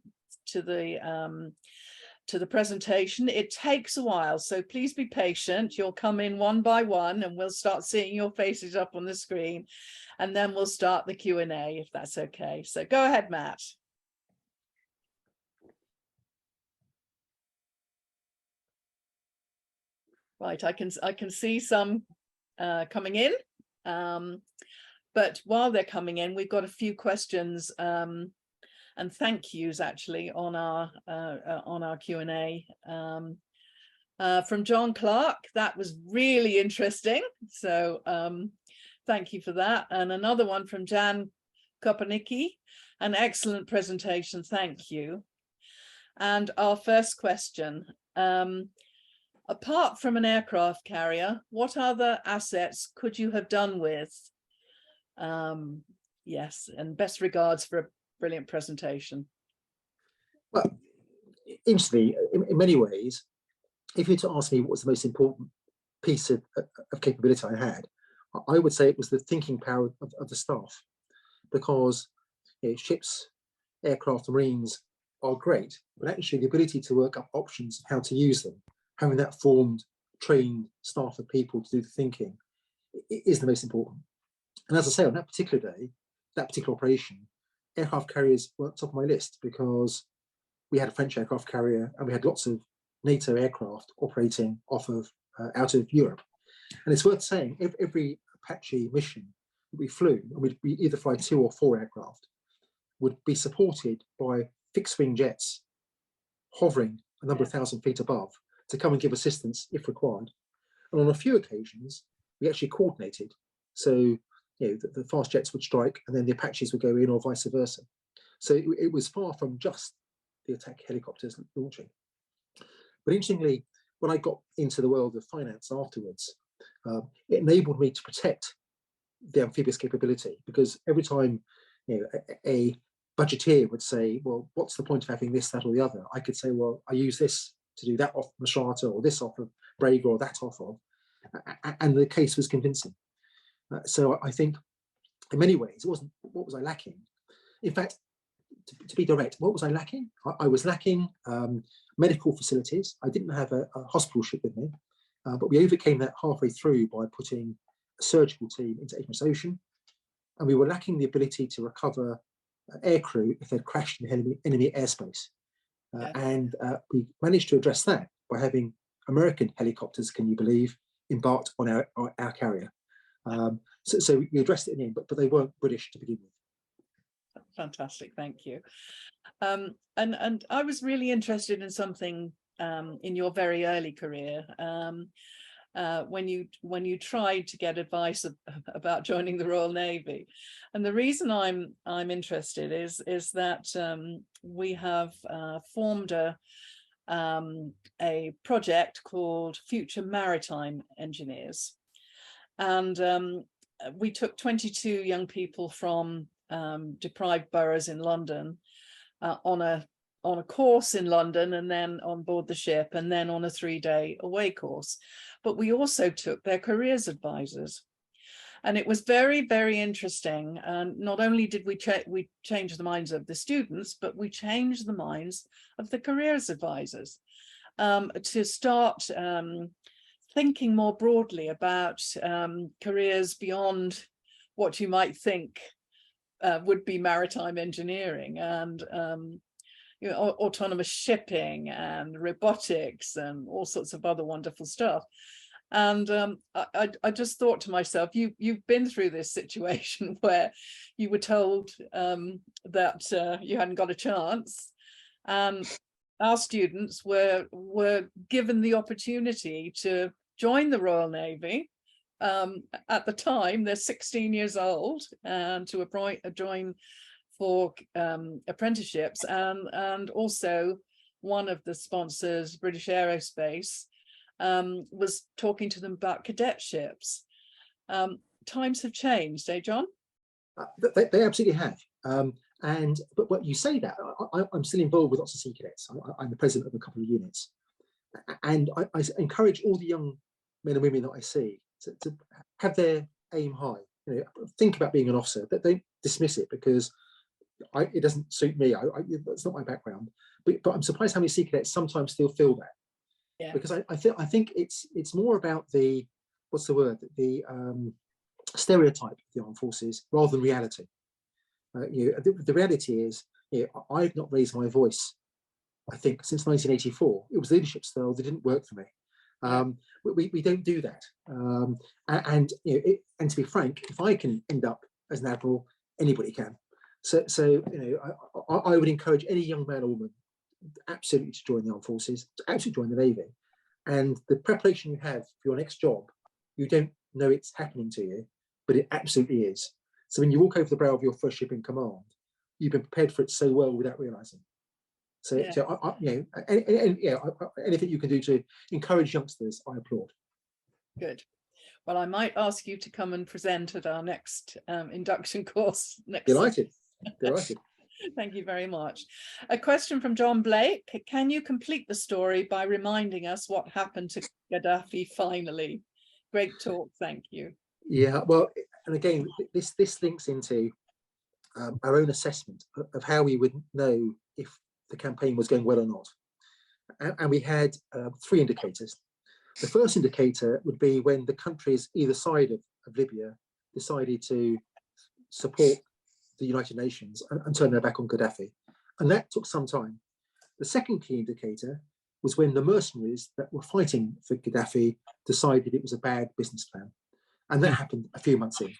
presentation. It takes a while, so please be patient. You'll come in one by one and we'll start seeing your faces up on the screen, and then we'll start the Q&A, if that's okay. So go ahead, Matt. Right, I can see some coming in, but while they're coming in, we've got a few questions and thank yous actually on our Q&A from John Clark. That was really interesting, so thank you for that. And another one from Jan Kopernicki, an excellent presentation, thank you. And our first question, apart from an aircraft carrier, what other assets could you have done with? Yes, and best regards for a brilliant presentation. Well, interestingly, in many ways, if you were to ask me what was the most important piece of capability I had, I would say it was the thinking power of the staff, because ships, aircraft, marines are great, but actually the ability to work up options of how to use them, having that formed, trained staff of people to do the thinking, is the most important. And as I say, on that particular day, that particular operation, aircraft carriers were top of my list, because we had a French aircraft carrier and we had lots of NATO aircraft operating off of out of Europe. And it's worth saying, every Apache mission that we flew, and we either fly 2 or 4 aircraft, would be supported by fixed-wing jets hovering a number of thousand feet above to come and give assistance if required. And on a few occasions, we actually coordinated. So the fast jets would strike and then the Apaches would go in, or vice versa. So it was far from just the attack helicopters launching. But interestingly, when I got into the world of finance afterwards, it enabled me to protect the amphibious capability, because every time a budgeteer would say, well, what's the point of having this, that, or the other? I could say, well, I use this to do that off Mastrata, or this off of Braga, or that off of, and the case was convincing. So I think in many ways, it wasn't what was I lacking. In fact, to be direct, what was I lacking? I was lacking medical facilities. I didn't have a hospital ship with me, but we overcame that halfway through by putting a surgical team into HMS Ocean, and we were lacking the ability to recover aircrew if they'd crashed in enemy airspace. And we managed to address that by having American helicopters, can you believe, embarked on our carrier. So we addressed it in the end, but they weren't British to begin with. Fantastic, thank you. And I was really interested in something in your very early career, when you tried to get advice about joining the Royal Navy. And the reason I'm interested is that we have formed a project called Future Maritime Engineers, and we took 22 young people from deprived boroughs in London on a course in London, and then on board the ship, and then on a 3-day away course. But we also took their careers advisors, and it was very, very interesting. And not only did we change the minds of the students, but we changed the minds of the careers advisors to start thinking more broadly about careers beyond what you might think would be maritime engineering, and you know, autonomous shipping and robotics and all sorts of other wonderful stuff. And I just thought to myself, you've been through this situation where you were told that you hadn't got a chance, and our students were given the opportunity to join the Royal Navy. At the time, they're 16 years old, and to join for apprenticeships, and also one of the sponsors, British Aerospace, was talking to them about cadetships. Times have changed, eh, John? They absolutely have. But what you say that, I'm still involved with lots of sea cadets. I'm the president of a couple of units, and I encourage all the young men and women that I see to have their aim high. You know, think about being an officer. That don't dismiss it because it doesn't suit me. That's not my background. But I'm surprised how many sea cadets sometimes still feel that. Yeah. Because I think it's more about the stereotype of the armed forces rather than reality. You know, the reality is, you know, I've not raised my voice, I think, since 1984. It was leadership style that didn't work for me. We don't do that. And you know, and to be frank, if I can end up as an admiral, anybody can. So you know, I would encourage any young man or woman absolutely to join the armed forces, to absolutely join the Navy. And the preparation you have for your next job, you don't know it's happening to you, but it absolutely is. So when you walk over the brow of your first ship in command, you've been prepared for it so well without realizing. So, yeah. So you know, anything you can do to encourage youngsters, I applaud. Good. Well, I might ask you to come and present at our next induction course next. Delighted. Thank you very much. A question from John Blake. Can you complete the story by reminding us what happened to Gaddafi finally? Great talk, thank you. Yeah, well, and again, this links into our own assessment of how we would know if the campaign was going well or not. And we had 3 indicators. The first indicator would be when the countries either side of Libya decided to support the United Nations and turn their back on Gaddafi. And that took some time. The second key indicator was when the mercenaries that were fighting for Gaddafi decided it was a bad business plan. And that happened a few months in.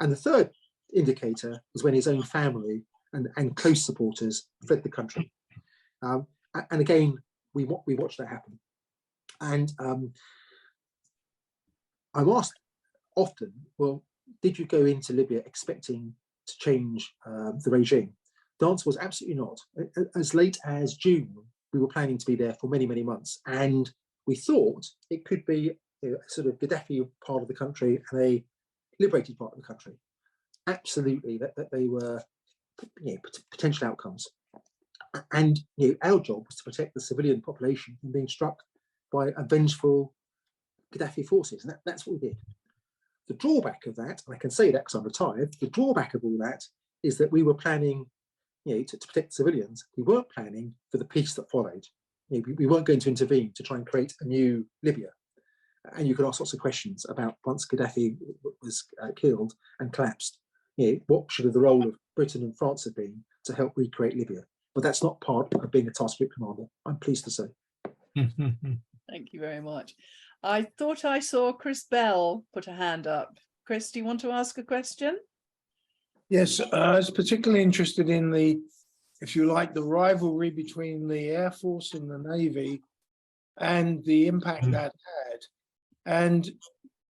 And the third indicator was when his own family and close supporters fled the country. And again, we watched that happen. And I'm asked often, well, did you go into Libya expecting to change the regime? The answer was absolutely not. As late as June, we were planning to be there for many, many months. And we thought it could be a sort of Gaddafi part of the country and a liberated part of the country. Absolutely, that they were, you know, potential outcomes. And you know, our job was to protect the civilian population from being struck by a vengeful Gaddafi forces. And that's what we did. The drawback of that, and I can say that because I'm retired, the drawback of all that is that we were planning, you know, to protect civilians. We weren't planning for the peace that followed. You know, we weren't going to intervene to try and create a new Libya. And you could ask lots of questions about once Gaddafi was killed and collapsed, you know, what should the role of Britain and France have been to help recreate Libya? But that's not part of being a task group commander, I'm pleased to say. Thank you very much. I thought I saw Chris Bell put a hand up. Chris, do you want to ask a question? Yes, I was particularly interested in the, if you like, the rivalry between the Air Force and the Navy and the impact that had. And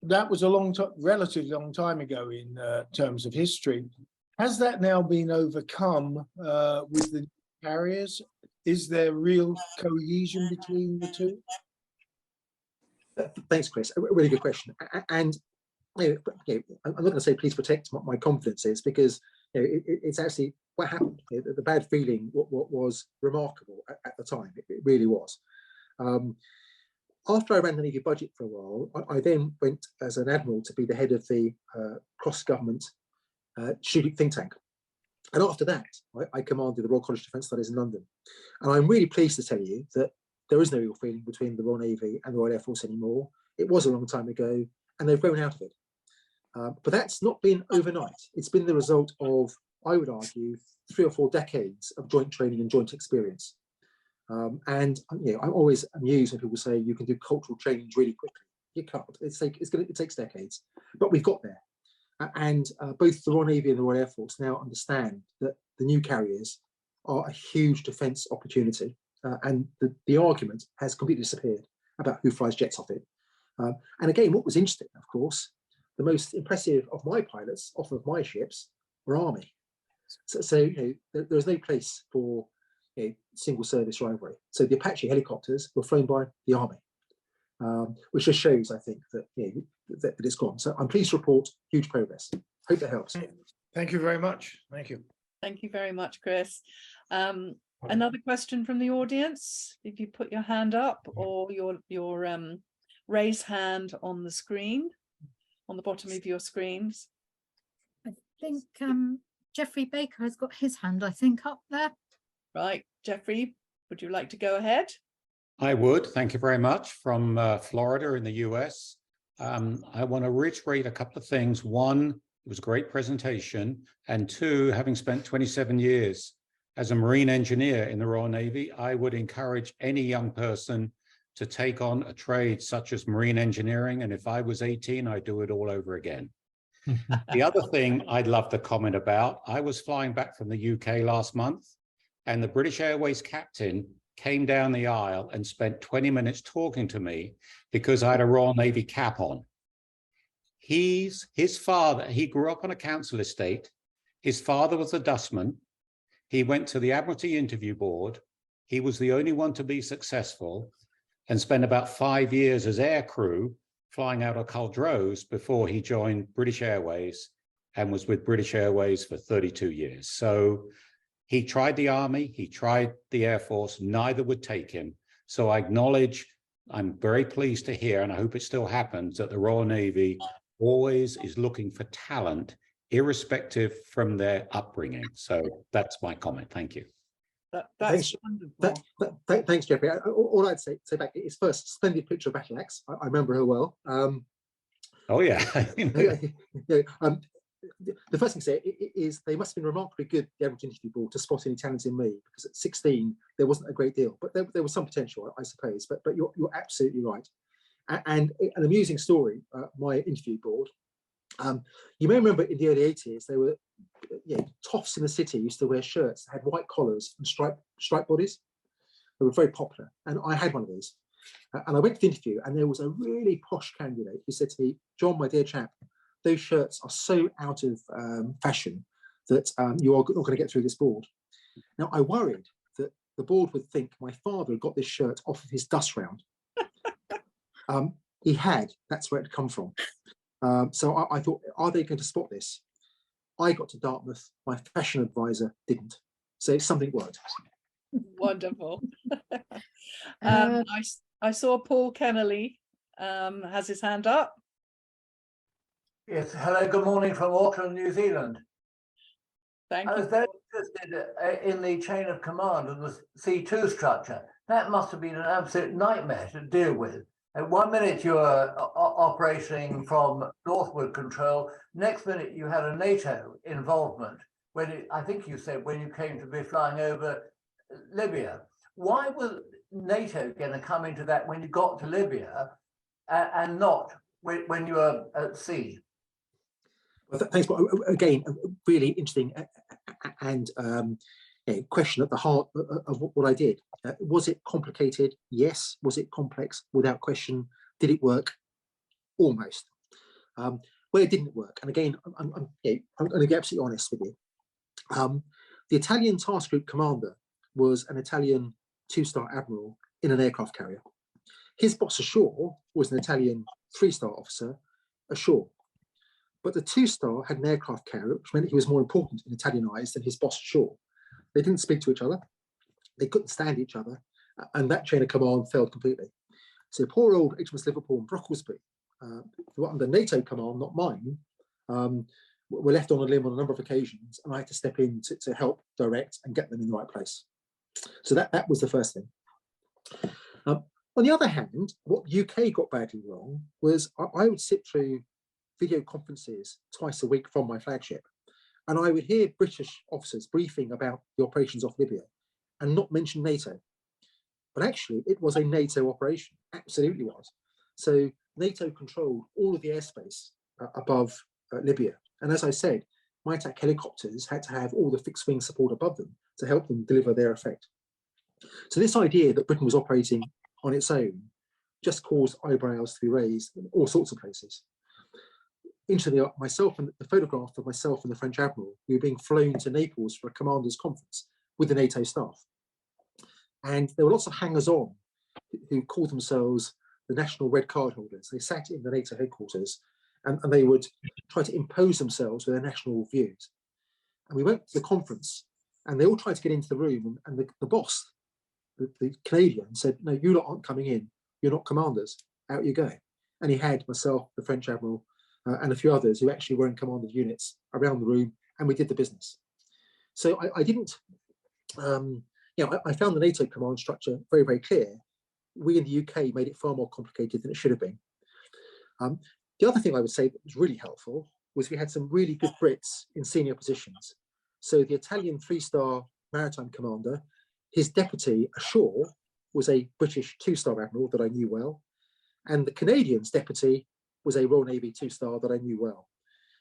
that was a relatively long time ago in terms of history. Has that now been overcome with the carriers? Is there real cohesion between the two? Thanks, Chris. A really good question. And I'm not going to say please protect my confidences, because it's actually what happened. The bad feeling was remarkable at the time. It really was. After I ran the Navy budget for a while, I then went as an admiral to be the head of the cross-government strategic think tank. And after that, I commanded the Royal College of Defence Studies in London. And I'm really pleased to tell you that there is no real feeling between the Royal Navy and the Royal Air Force anymore. It was a long time ago, and they've grown out of it. But that's not been overnight. It's been the result of, I would argue, 3 or 4 decades of joint training and joint experience. And I'm always amused when people say you can do cultural change really quickly. You can't. It takes decades, but we've got there. And both the Royal Navy and the Royal Air Force now understand that the new carriers are a huge defence opportunity, and the argument has completely disappeared about who flies jets off it. And again, what was interesting, of course, the most impressive of my pilots off of my ships were Army. So there's no place for single service rivalry. So the Apache helicopters were flown by the Army, which just shows, I think, that that it's gone. So I'm pleased to report huge progress. Hope that helps. Thank you very much. Thank you. Thank you very much, Chris. Another question from the audience. If you put your hand up or your raise hand on the screen, on the bottom of your screens. I think Jeffrey Baker has got his hand, I think, up there. Right, Jeffrey, would you like to go ahead? I would. Thank you very much. From Florida in the US. I want to reiterate a couple of things. One, it was a great presentation. And two, having spent 27 years as a marine engineer in the Royal Navy, I would encourage any young person to take on a trade such as marine engineering. And if I was 18, I'd do it all over again. The other thing I'd love to comment about, I was flying back from the UK last month, and the British Airways captain came down the aisle and spent 20 minutes talking to me because I had a Royal Navy cap on. His father, he grew up on a council estate. His father was a dustman. He went to the Admiralty interview board. He was the only one to be successful and spent about 5 years as air crew flying out of Culdrose before he joined British Airways and was with British Airways for 32 years. So he tried the Army, he tried the Air Force, neither would take him. So I acknowledge, I'm very pleased to hear, and I hope it still happens, that the Royal Navy always is looking for talent, irrespective from their upbringing. So that's my comment. Thank you. That's wonderful. Thanks, Jeffrey. All I'd say back is first, splendid picture of Battle Axe. I remember her well. Oh, yeah. The first thing to say is they must have been remarkably good, the Admiralty interview board, to spot any talent in me, because at 16 there wasn't a great deal, but there was some potential, I suppose. But you're absolutely right. And an amusing story, my interview board. You may remember in the early 80s there were toffs in the city used to wear shirts that had white collars and striped bodies. They were very popular, and I had one of these. And I went to the interview, and there was a really posh candidate who said to me, "John, my dear chap, those shirts are so out of fashion that you are not going to get through this board." Now, I worried that the board would think my father had got this shirt off of his dust round. He had. That's where it had come from. So I thought, are they going to spot this? I got to Dartmouth. My fashion advisor didn't. So something worked. Wonderful. I saw Paul Kennelly has his hand up. Yes, hello, good morning from Auckland, New Zealand. Thank I you. was very interested in the chain of command and the C2 structure. That must have been an absolute nightmare to deal with. At 1 minute you were operating from northward control, next minute you had a NATO involvement, when I think you said when you came to be flying over Libya. Why was NATO going to come into that when you got to Libya and not when you were at sea? Well, thanks, but again, a really interesting and question at the heart of what I did. Was it complicated? Yes. Was it complex? Without question. Did it work? Almost. Where it didn't work, and again, I'm going to be absolutely honest with you. The Italian task group commander was an Italian 2-star admiral in an aircraft carrier. His boss ashore was an Italian 3-star officer ashore. But the 2-star had an aircraft carrier, which meant he was more important in Italian eyes than his boss ashore. They didn't speak to each other. They couldn't stand each other. And that chain of command failed completely. So poor old HMS Liverpool and Brocklesby, who were under NATO command, not mine, were left on a limb on a number of occasions, and I had to step in to help direct and get them in the right place. So that was the first thing. On the other hand, what UK got badly wrong was I would sit through video conferences twice a week from my flagship, and I would hear British officers briefing about the operations off Libya and not mention NATO. But actually, it was a NATO operation, absolutely was. So NATO controlled all of the airspace above Libya. And as I said, my attack helicopters had to have all the fixed wing support above them to help them deliver their effect. So this idea that Britain was operating on its own just caused eyebrows to be raised in all sorts of places. Interestingly, myself and the photograph of myself and the French admiral, we were being flown to Naples for a commanders' conference with the NATO staff. And there were lots of hangers-on who called themselves the national red card holders. They sat in the NATO headquarters and they would try to impose themselves with their national views. And we went to the conference and they all tried to get into the room, and the boss, the Canadian, said, "No, you lot aren't coming in. You're not commanders. Out you go." And he had myself, the French admiral, and a few others who actually were in commanded units around the room, and we did the business. So I didn't, I found the NATO command structure very, very clear. We in the UK made it far more complicated than it should have been. The other thing I would say that was really helpful was we had some really good Brits in senior positions. So the Italian 3-star maritime commander, his deputy ashore was a British 2-star admiral that I knew well. And the Canadian's deputy was a Royal Navy 2-star that I knew well.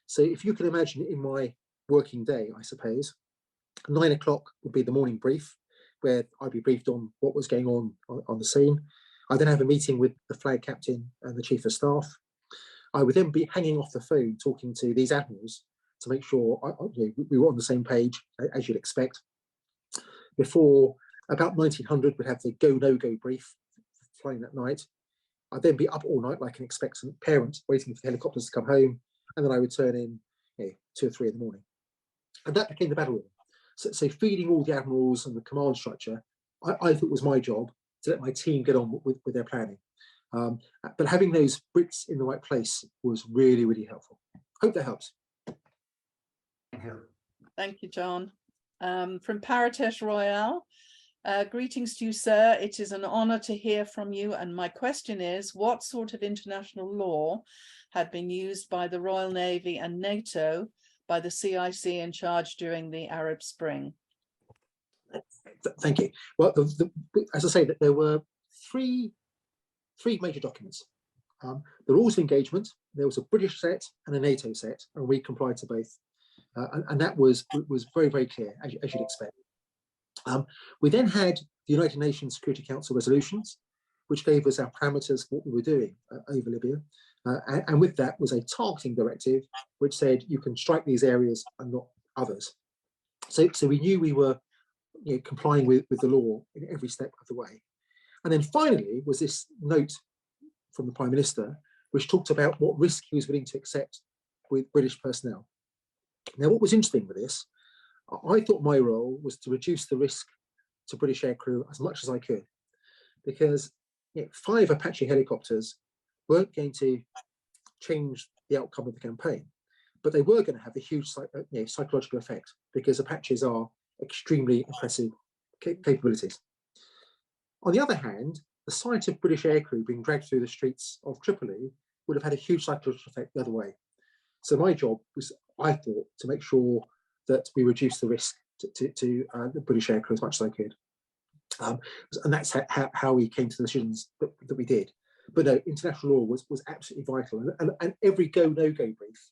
So if you can imagine in my working day, I suppose, 9 o'clock would be the morning brief, where I'd be briefed on what was going on the scene. I then have a meeting with the flag captain and the chief of staff. I would then be hanging off the phone talking to these admirals to make sure we were on the same page, as you'd expect. Before about 1900, we'd have the go-no-go brief flying that night. I'd then be up all night like an expectant parent waiting for the helicopters to come home, and then I would turn in 2 or 3 in the morning. And that became the battle room. So feeding all the admirals and the command structure, I thought was my job to let my team get on with their planning. But having those Brits in the right place was really, really helpful. Hope that helps. Thank you. Thank you, John. From Paritesh Royale, greetings to you, sir. It is an honor to hear from you. And my question is, what sort of international law had been used by the Royal Navy and NATO by the CIC in charge during the Arab Spring? Thank you. Well, as I say, that there were three major documents. The rules of engagement. There was a British set and a NATO set, and we complied to both. And that was very, very clear, as you'd expect. We then had the United Nations Security Council resolutions, which gave us our parameters for what we were doing over Libya. And with that was a targeting directive, which said you can strike these areas and not others. So we knew we were complying with the law in every step of the way. And then finally was this note from the Prime Minister, which talked about what risk he was willing to accept with British personnel. Now, what was interesting with this, I thought my role was to reduce the risk to British aircrew as much as I could, because 5 Apache helicopters weren't going to change the outcome of the campaign, but they were going to have a huge psychological effect, because Apaches are extremely impressive capabilities. On the other hand, the sight of British aircrew being dragged through the streets of Tripoli would have had a huge psychological effect the other way. So my job was, I thought, to make sure that we reduce the risk to the British aircrew as much as I could. And that's how we came to the decisions that we did. But no, international law was absolutely vital. And every go, no-go brief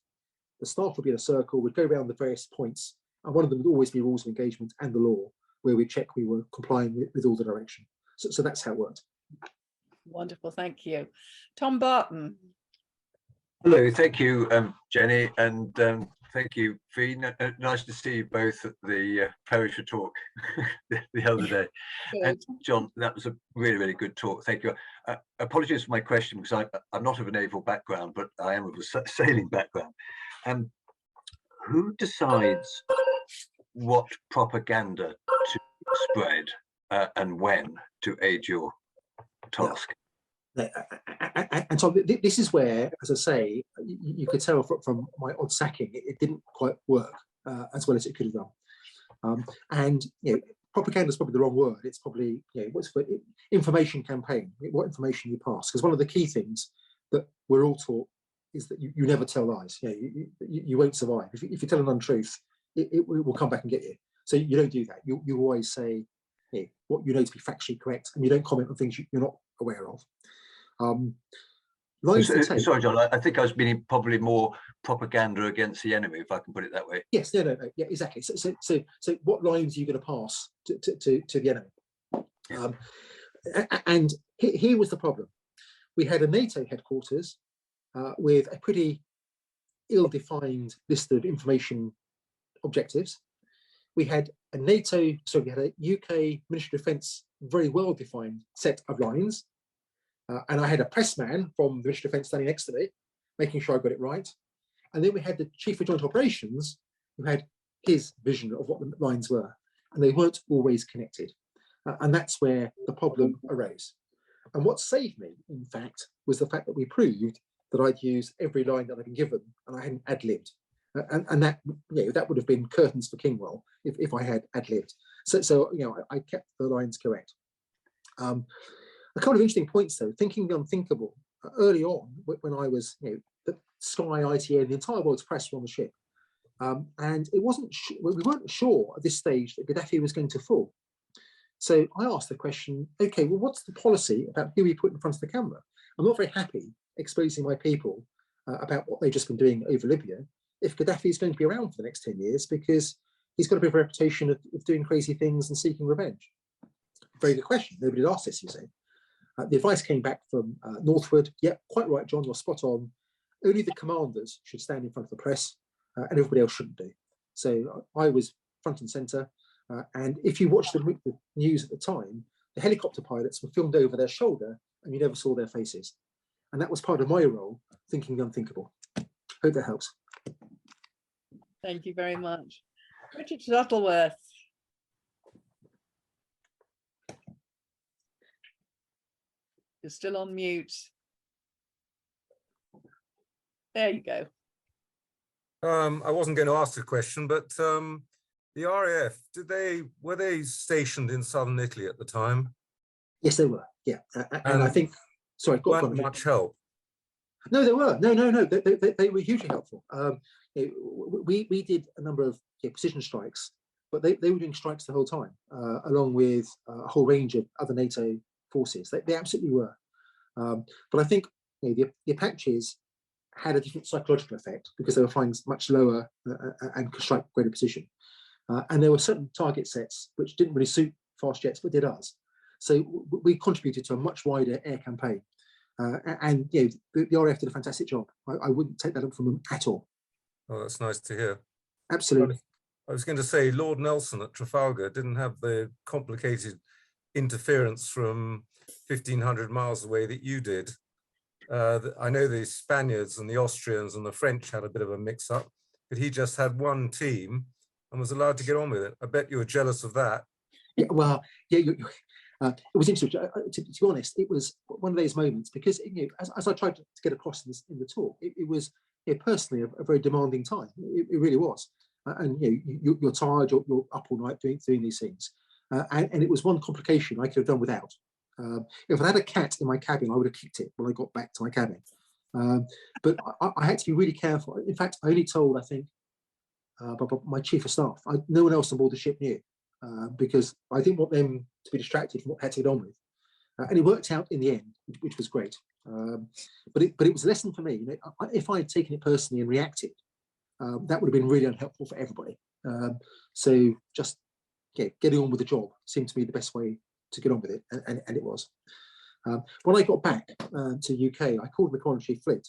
the staff would be in a circle, would go around the various points, and one of them would always be rules of engagement and the law, where we check we were complying with all the direction. So that's how it worked. Wonderful, thank you. Tom Barton. Hello, thank you, Jenny, and thank you, Fee. Nice to see you both at the Perisher talk the other day. And John, that was a really, really good talk. Thank you. Apologies for my question, because I'm not of a naval background, but I am of a sailing background. Who decides what propaganda to spread and when to aid your task? And so this is where, as I say, you could tell from my odd sacking, it didn't quite work as well as it could have done. And propaganda is probably the wrong word. It's probably what's for information campaign, what information you pass. Because one of the key things that we're all taught is that you never tell lies. You won't survive. If you tell an untruth, it will come back and get you. So you don't do that. You always say what you know to be factually correct, and you don't comment on things you're not aware of. Sorry, John, I think I was meaning probably more propaganda against the enemy, if I can put it that way. Yes, no, yeah, exactly. So what lines are you going to pass to the enemy? And here was the problem. We had a NATO headquarters with a pretty ill-defined list of information objectives. We had a UK Ministry of Defence very well-defined set of lines. And I had a pressman from the Ministry of Defence standing next to me, making sure I got it right. And then we had the Chief of Joint Operations, who had his vision of what the lines were, and they weren't always connected. And that's where the problem arose. And what saved me, in fact, was the fact that we proved that I'd used every line that I'd been given, and I hadn't ad-libbed. And that that would have been curtains for Kingwell if I had ad-libbed. So I kept the lines correct. A couple of interesting points, though. Thinking the unthinkable. Early on, when I was, the Sky, ITA, the entire world's press were on the ship, and it wasn't. We weren't sure at this stage that Gaddafi was going to fall. So I asked the question: okay, well, what's the policy about who we put in front of the camera? I'm not very happy exposing my people about what they've just been doing over Libya if Gaddafi is going to be around for the next 10 years, because he's got a bit of a reputation of doing crazy things and seeking revenge. Very good question. Nobody asked this, you see. The advice came back from Northwood. Yep, quite right, John, you're spot on. Only the commanders should stand in front of the press, and everybody else shouldn't do. So I was front and centre. And if you watch the news at the time, the helicopter pilots were filmed over their shoulder, and you never saw their faces. And that was part of my role, thinking the unthinkable. Hope that helps. Thank you very much. Richard Shuttleworth. You're still on mute. There you go. I wasn't going to ask a question, but the RAF, were they stationed in southern Italy at the time? Yes, they were. Yeah, and I think. Sorry, weren't much help. No, they were. No. They were hugely helpful. We did a number of precision strikes, but they were doing strikes the whole time, along with a whole range of other NATO forces. They absolutely were. But I think the Apaches had a different psychological effect because they were flying much lower and could strike greater precision. And there were certain target sets which didn't really suit fast jets, but did us. So we contributed to a much wider air campaign. And the RAF did a fantastic job. I wouldn't take that up from them at all. Oh, that's nice to hear. Absolutely. I was going to say Lord Nelson at Trafalgar didn't have the complicated interference from 1,500 miles away that you did. I know the Spaniards and the Austrians and the French had a bit of a mix-up, but he just had one team and was allowed to get on with it. I bet you were jealous of that. Yeah, well, yeah, it was interesting. To be honest, it was one of those moments because as I tried to get across in the talk, it was personally a very demanding time. It really was, and you're tired, you're up all night doing these things, and it was one complication I could have done without. If I had a cat in my cabin, I would have kicked it when I got back to my cabin. But I had to be really careful. In fact, I only told, I think, my chief of staff. No one else on board the ship knew. Because I didn't want them to be distracted from what I had to get on with, and it worked out in the end, which was great. But it was a lesson for me. If I had taken it personally and reacted, that would have been really unhelpful for everybody. So just getting on with the job seemed to me the best way to get on with it, and it was. When I got back to UK, I called the Commander-in-Chief Fleet.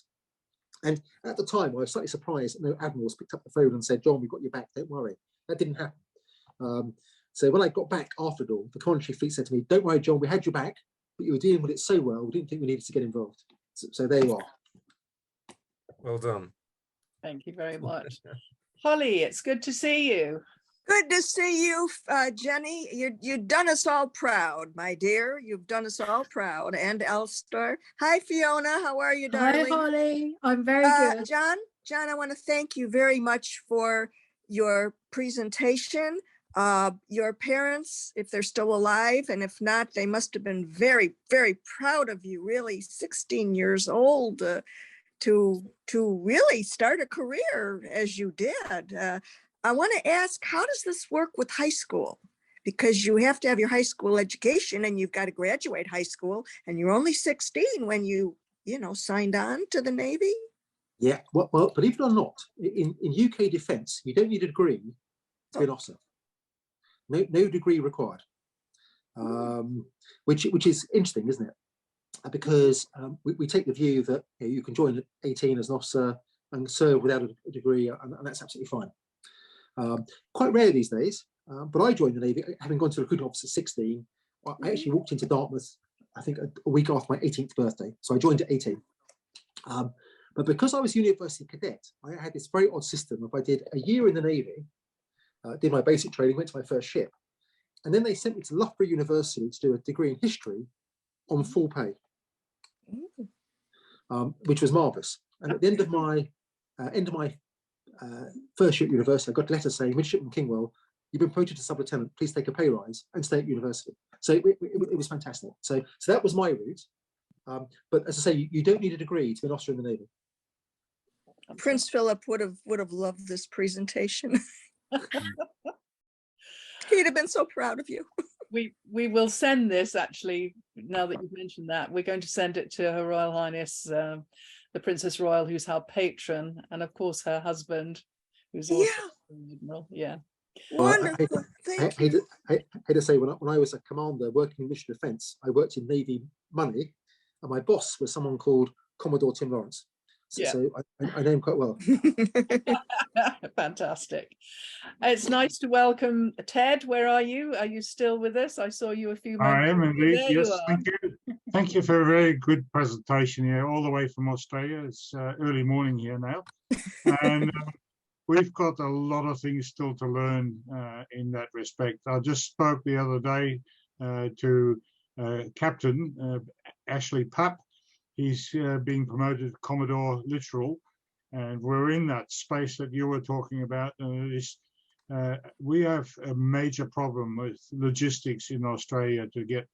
And at the time, I was slightly surprised that no admirals picked up the phone and said, "John, we've got your back, don't worry." That didn't happen. So when I got back after it all, the Commander-in-Chief Fleet said to me, "Don't worry, John, we had your back, but you were dealing with it so well, we didn't think we needed to get involved." So there you are. Well done. Thank you very much. Holly, it's good to see you. Good to see you, Jenny. You've done us all proud, my dear. You've done us all proud. And Elstar. Hi, Fiona. How are you, darling? Hi, Holly. I'm very good. John, I want to thank you very much for your presentation. Your parents, if they're still alive, and if not, they must have been very, very proud of you, really 16 years old to really start a career as you did. I want to ask, how does this work with high school? Because you have to have your high school education and you've got to graduate high school, and you're only 16 when you signed on to the Navy. Yeah, well, believe it or not, in UK defence, you don't need a degree to be an officer. No degree required, which is interesting, isn't it? Because we take the view that you can join at 18 as an officer and serve without a degree, and that's absolutely fine. Quite rare these days, but I joined the Navy, having gone to recruiting officer at 16. I actually walked into Dartmouth, I think a week after my 18th birthday, so I joined at 18. But because I was university cadet, I had this very odd system. If I did a year in the Navy, did my basic training, went to my first ship, and then they sent me to Loughborough University to do a degree in history on full pay, which was marvellous. And at the end of my first year at university, I got a letter saying, "Midshipman Kingwell, you've been promoted to sub-lieutenant, please take a pay rise and stay at university." So it was fantastic. So that was my route. But as I say, you don't need a degree to be an officer in the Navy. Prince Philip would have loved this presentation. He'd have been so proud of you. We will send this, actually, now that you've mentioned that, we're going to send it to Her Royal Highness, the Princess Royal, who's our patron, and of course her husband, who's also an admiral. Yeah. Wonderful. Thank you. I hate to say, when I was a commander working in mission defence, I worked in Navy money, and my boss was someone called Commodore Tim Lawrence. So I know him quite well. Fantastic. It's nice to welcome Ted. Where are you? Are you still with us? I saw you a few moments ago. I am indeed. There yes, you are. thank you. Thank you for a very good presentation here, all the way from Australia. It's early morning here now. And we've got a lot of things still to learn in that respect. I just spoke the other day to Captain Ashley Pupp. He's being promoted to Commodore Littoral, and we're in that space that you were talking about. We have a major problem with logistics in Australia to get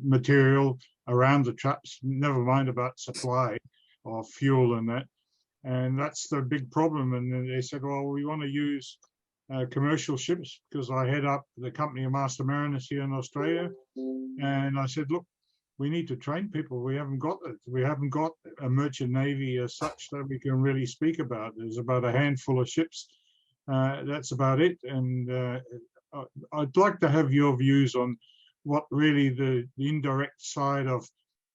material around the traps, never mind about supply of fuel and that. And that's the big problem. And they said, well, we want to use commercial ships, because I head up the company of master mariners here in Australia. And I said, look, we need to train people. We haven't got it. We haven't got a merchant navy as such that we can really speak about. There's about a handful of ships. That's about it. And I'd like to have your views on what really the indirect side of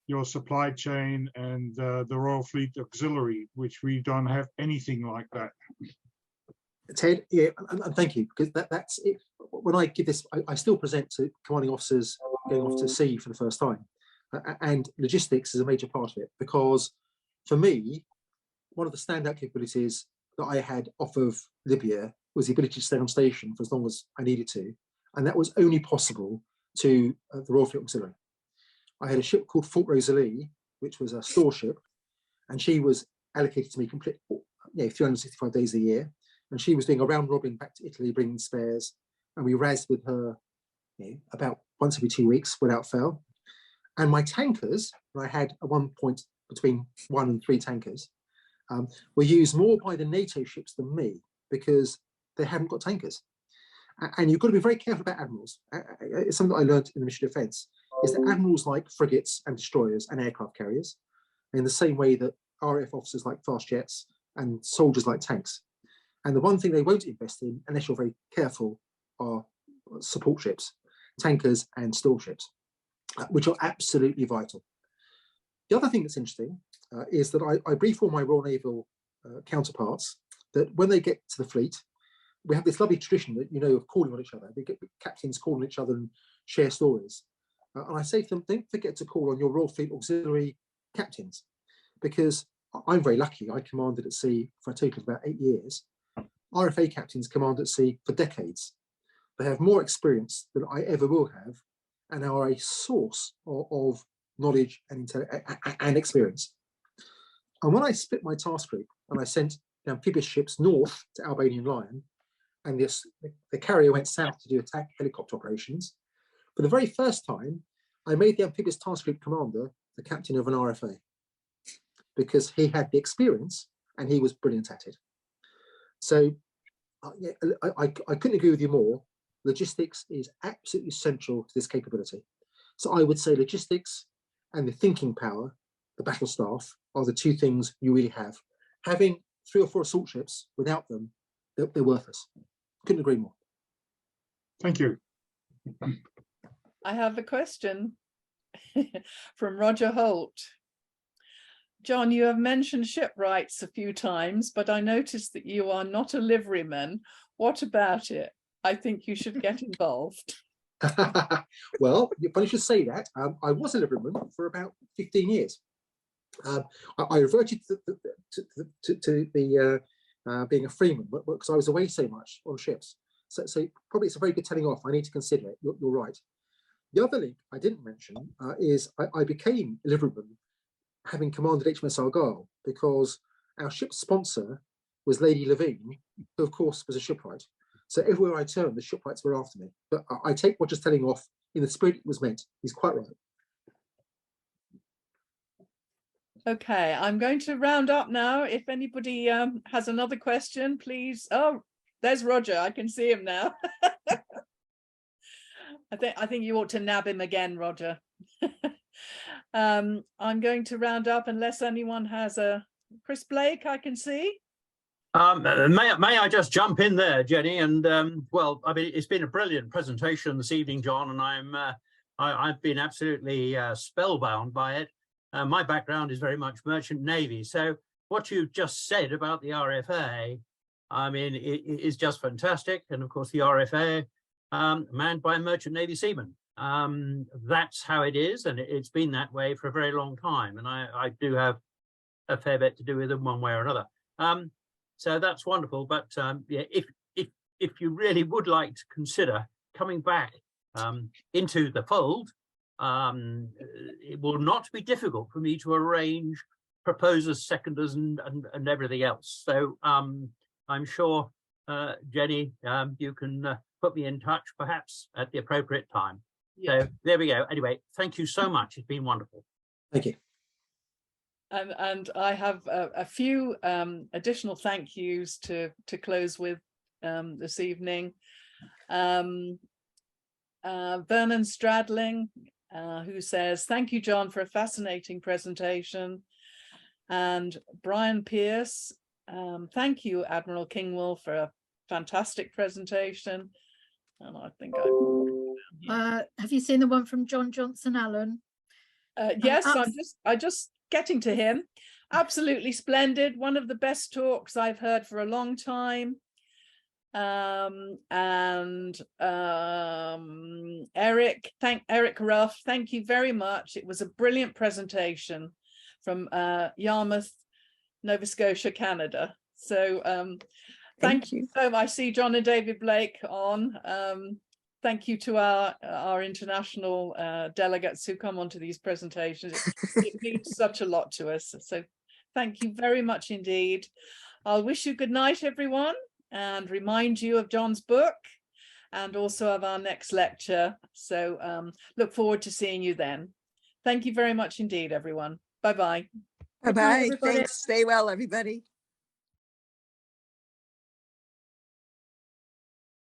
your supply chain and the Royal Fleet Auxiliary, which we don't have anything like that. Ted, yeah, and thank you, because that's it. When I give this, I still present to commanding officers going off to sea for the first time. And logistics is a major part of it, because for me, one of the standout capabilities that I had off of Libya was the ability to stay on station for as long as I needed to. And that was only possible to the Royal Fleet Auxiliary. I had a ship called Fort Rosalie, which was a store ship, and she was allocated to me complete, 365 days a year. And she was doing a round robin back to Italy, bringing spares. And we razzed with her about once every 2 weeks without fail. And my tankers, I had at one point between 1 and 3 tankers, were used more by the NATO ships than me, because they hadn't got tankers. And you've got to be very careful about admirals. It's something that I learned in the mission defence, is that admirals like frigates and destroyers and aircraft carriers, in the same way that RAF officers like fast jets and soldiers like tanks. And the one thing they won't invest in, unless you're very careful, are support ships, tankers and store ships, which are absolutely vital. The other thing that's interesting is that I brief all my Royal Naval counterparts that when they get to the fleet, we have this lovely tradition that, you know, of calling on each other. They get captains calling each other and share stories. And I say to them, don't forget to call on your Royal Fleet Auxiliary captains, because I'm very lucky. I commanded at sea for a total of about 8 years. RFA captains command at sea for decades. They have more experience than I ever will have and are a source of knowledge and experience. And when I split my task group and I sent the amphibious ships north to Albanian Lion, and the carrier went south to do attack helicopter operations, for the very first time, I made the amphibious task group commander the captain of an RFA, because he had the experience and he was brilliant at it. So I couldn't agree with you more. Logistics is absolutely central to this capability. So I would say logistics and the thinking power, the battle staff, are the two things you really have. Having 3 or 4 assault ships, without them, they're worthless. Couldn't agree more. Thank you. I have a question from Roger Holt. John, you have mentioned shipwrights a few times, but I noticed that you are not a liveryman. What about it? I think you should get involved. Well, funny you should say that. I was a liveryman for about 15 years. I reverted to being a freeman because I was away so much on ships. So probably it's a very good telling off. I need to consider it. You're right. The other link I didn't mention is I became a liveryman having commanded HMS Argyle, because our ship's sponsor was Lady Levine, who of course was a shipwright. So everywhere I turned, the shipwrights were after me. But I take Roger's telling off in the spirit it was meant. He's quite right. Okay, I'm going to round up now. If anybody has another question, please. Oh, there's Roger. I can see him now. I think you ought to nab him again, Roger. I'm going to round up unless anyone has a Chris Blake, I can see. May I just jump in there, Jenny? And well, I mean, it's been a brilliant presentation this evening, John, and I've been absolutely spellbound by it. My background is very much merchant navy, so what you just said about the RFA, I mean, it is just fantastic. And of course, the RFA manned by a merchant navy seaman. That's how it is, and it's been that way for a very long time. And I do have a fair bit to do with them one way or another. So that's wonderful. But yeah, if you really would like to consider coming back into the fold, it will not be difficult for me to arrange proposers, seconders, and everything else. So I'm sure, Jenny, you can put me in touch perhaps at the appropriate time. Yeah. So there we go. Anyway, thank you so much. It's been wonderful. Thank you. And I have a few additional thank yous to close with this evening. Vernon Stradling, who says, thank you, John, for a fascinating presentation. And Brian Pierce, thank you, Admiral Kingwell, for a fantastic presentation. And I think have you seen the one from John Johnson Allen? Yes, I'm just getting to him. Absolutely splendid. One of the best talks I've heard for a long time. Eric Ruff, thank you very much. It was a brilliant presentation from Yarmouth, Nova Scotia, Canada. So thank you. So I see John and David Blake on. Thank you to our international delegates who come onto these presentations. It means such a lot to us. So thank you very much indeed. I'll wish you good night, everyone, and remind you of John's book and also of our next lecture. So look forward to seeing you then. Thank you very much indeed, everyone. Bye-bye. Bye-bye. Thanks. Stay well, everybody.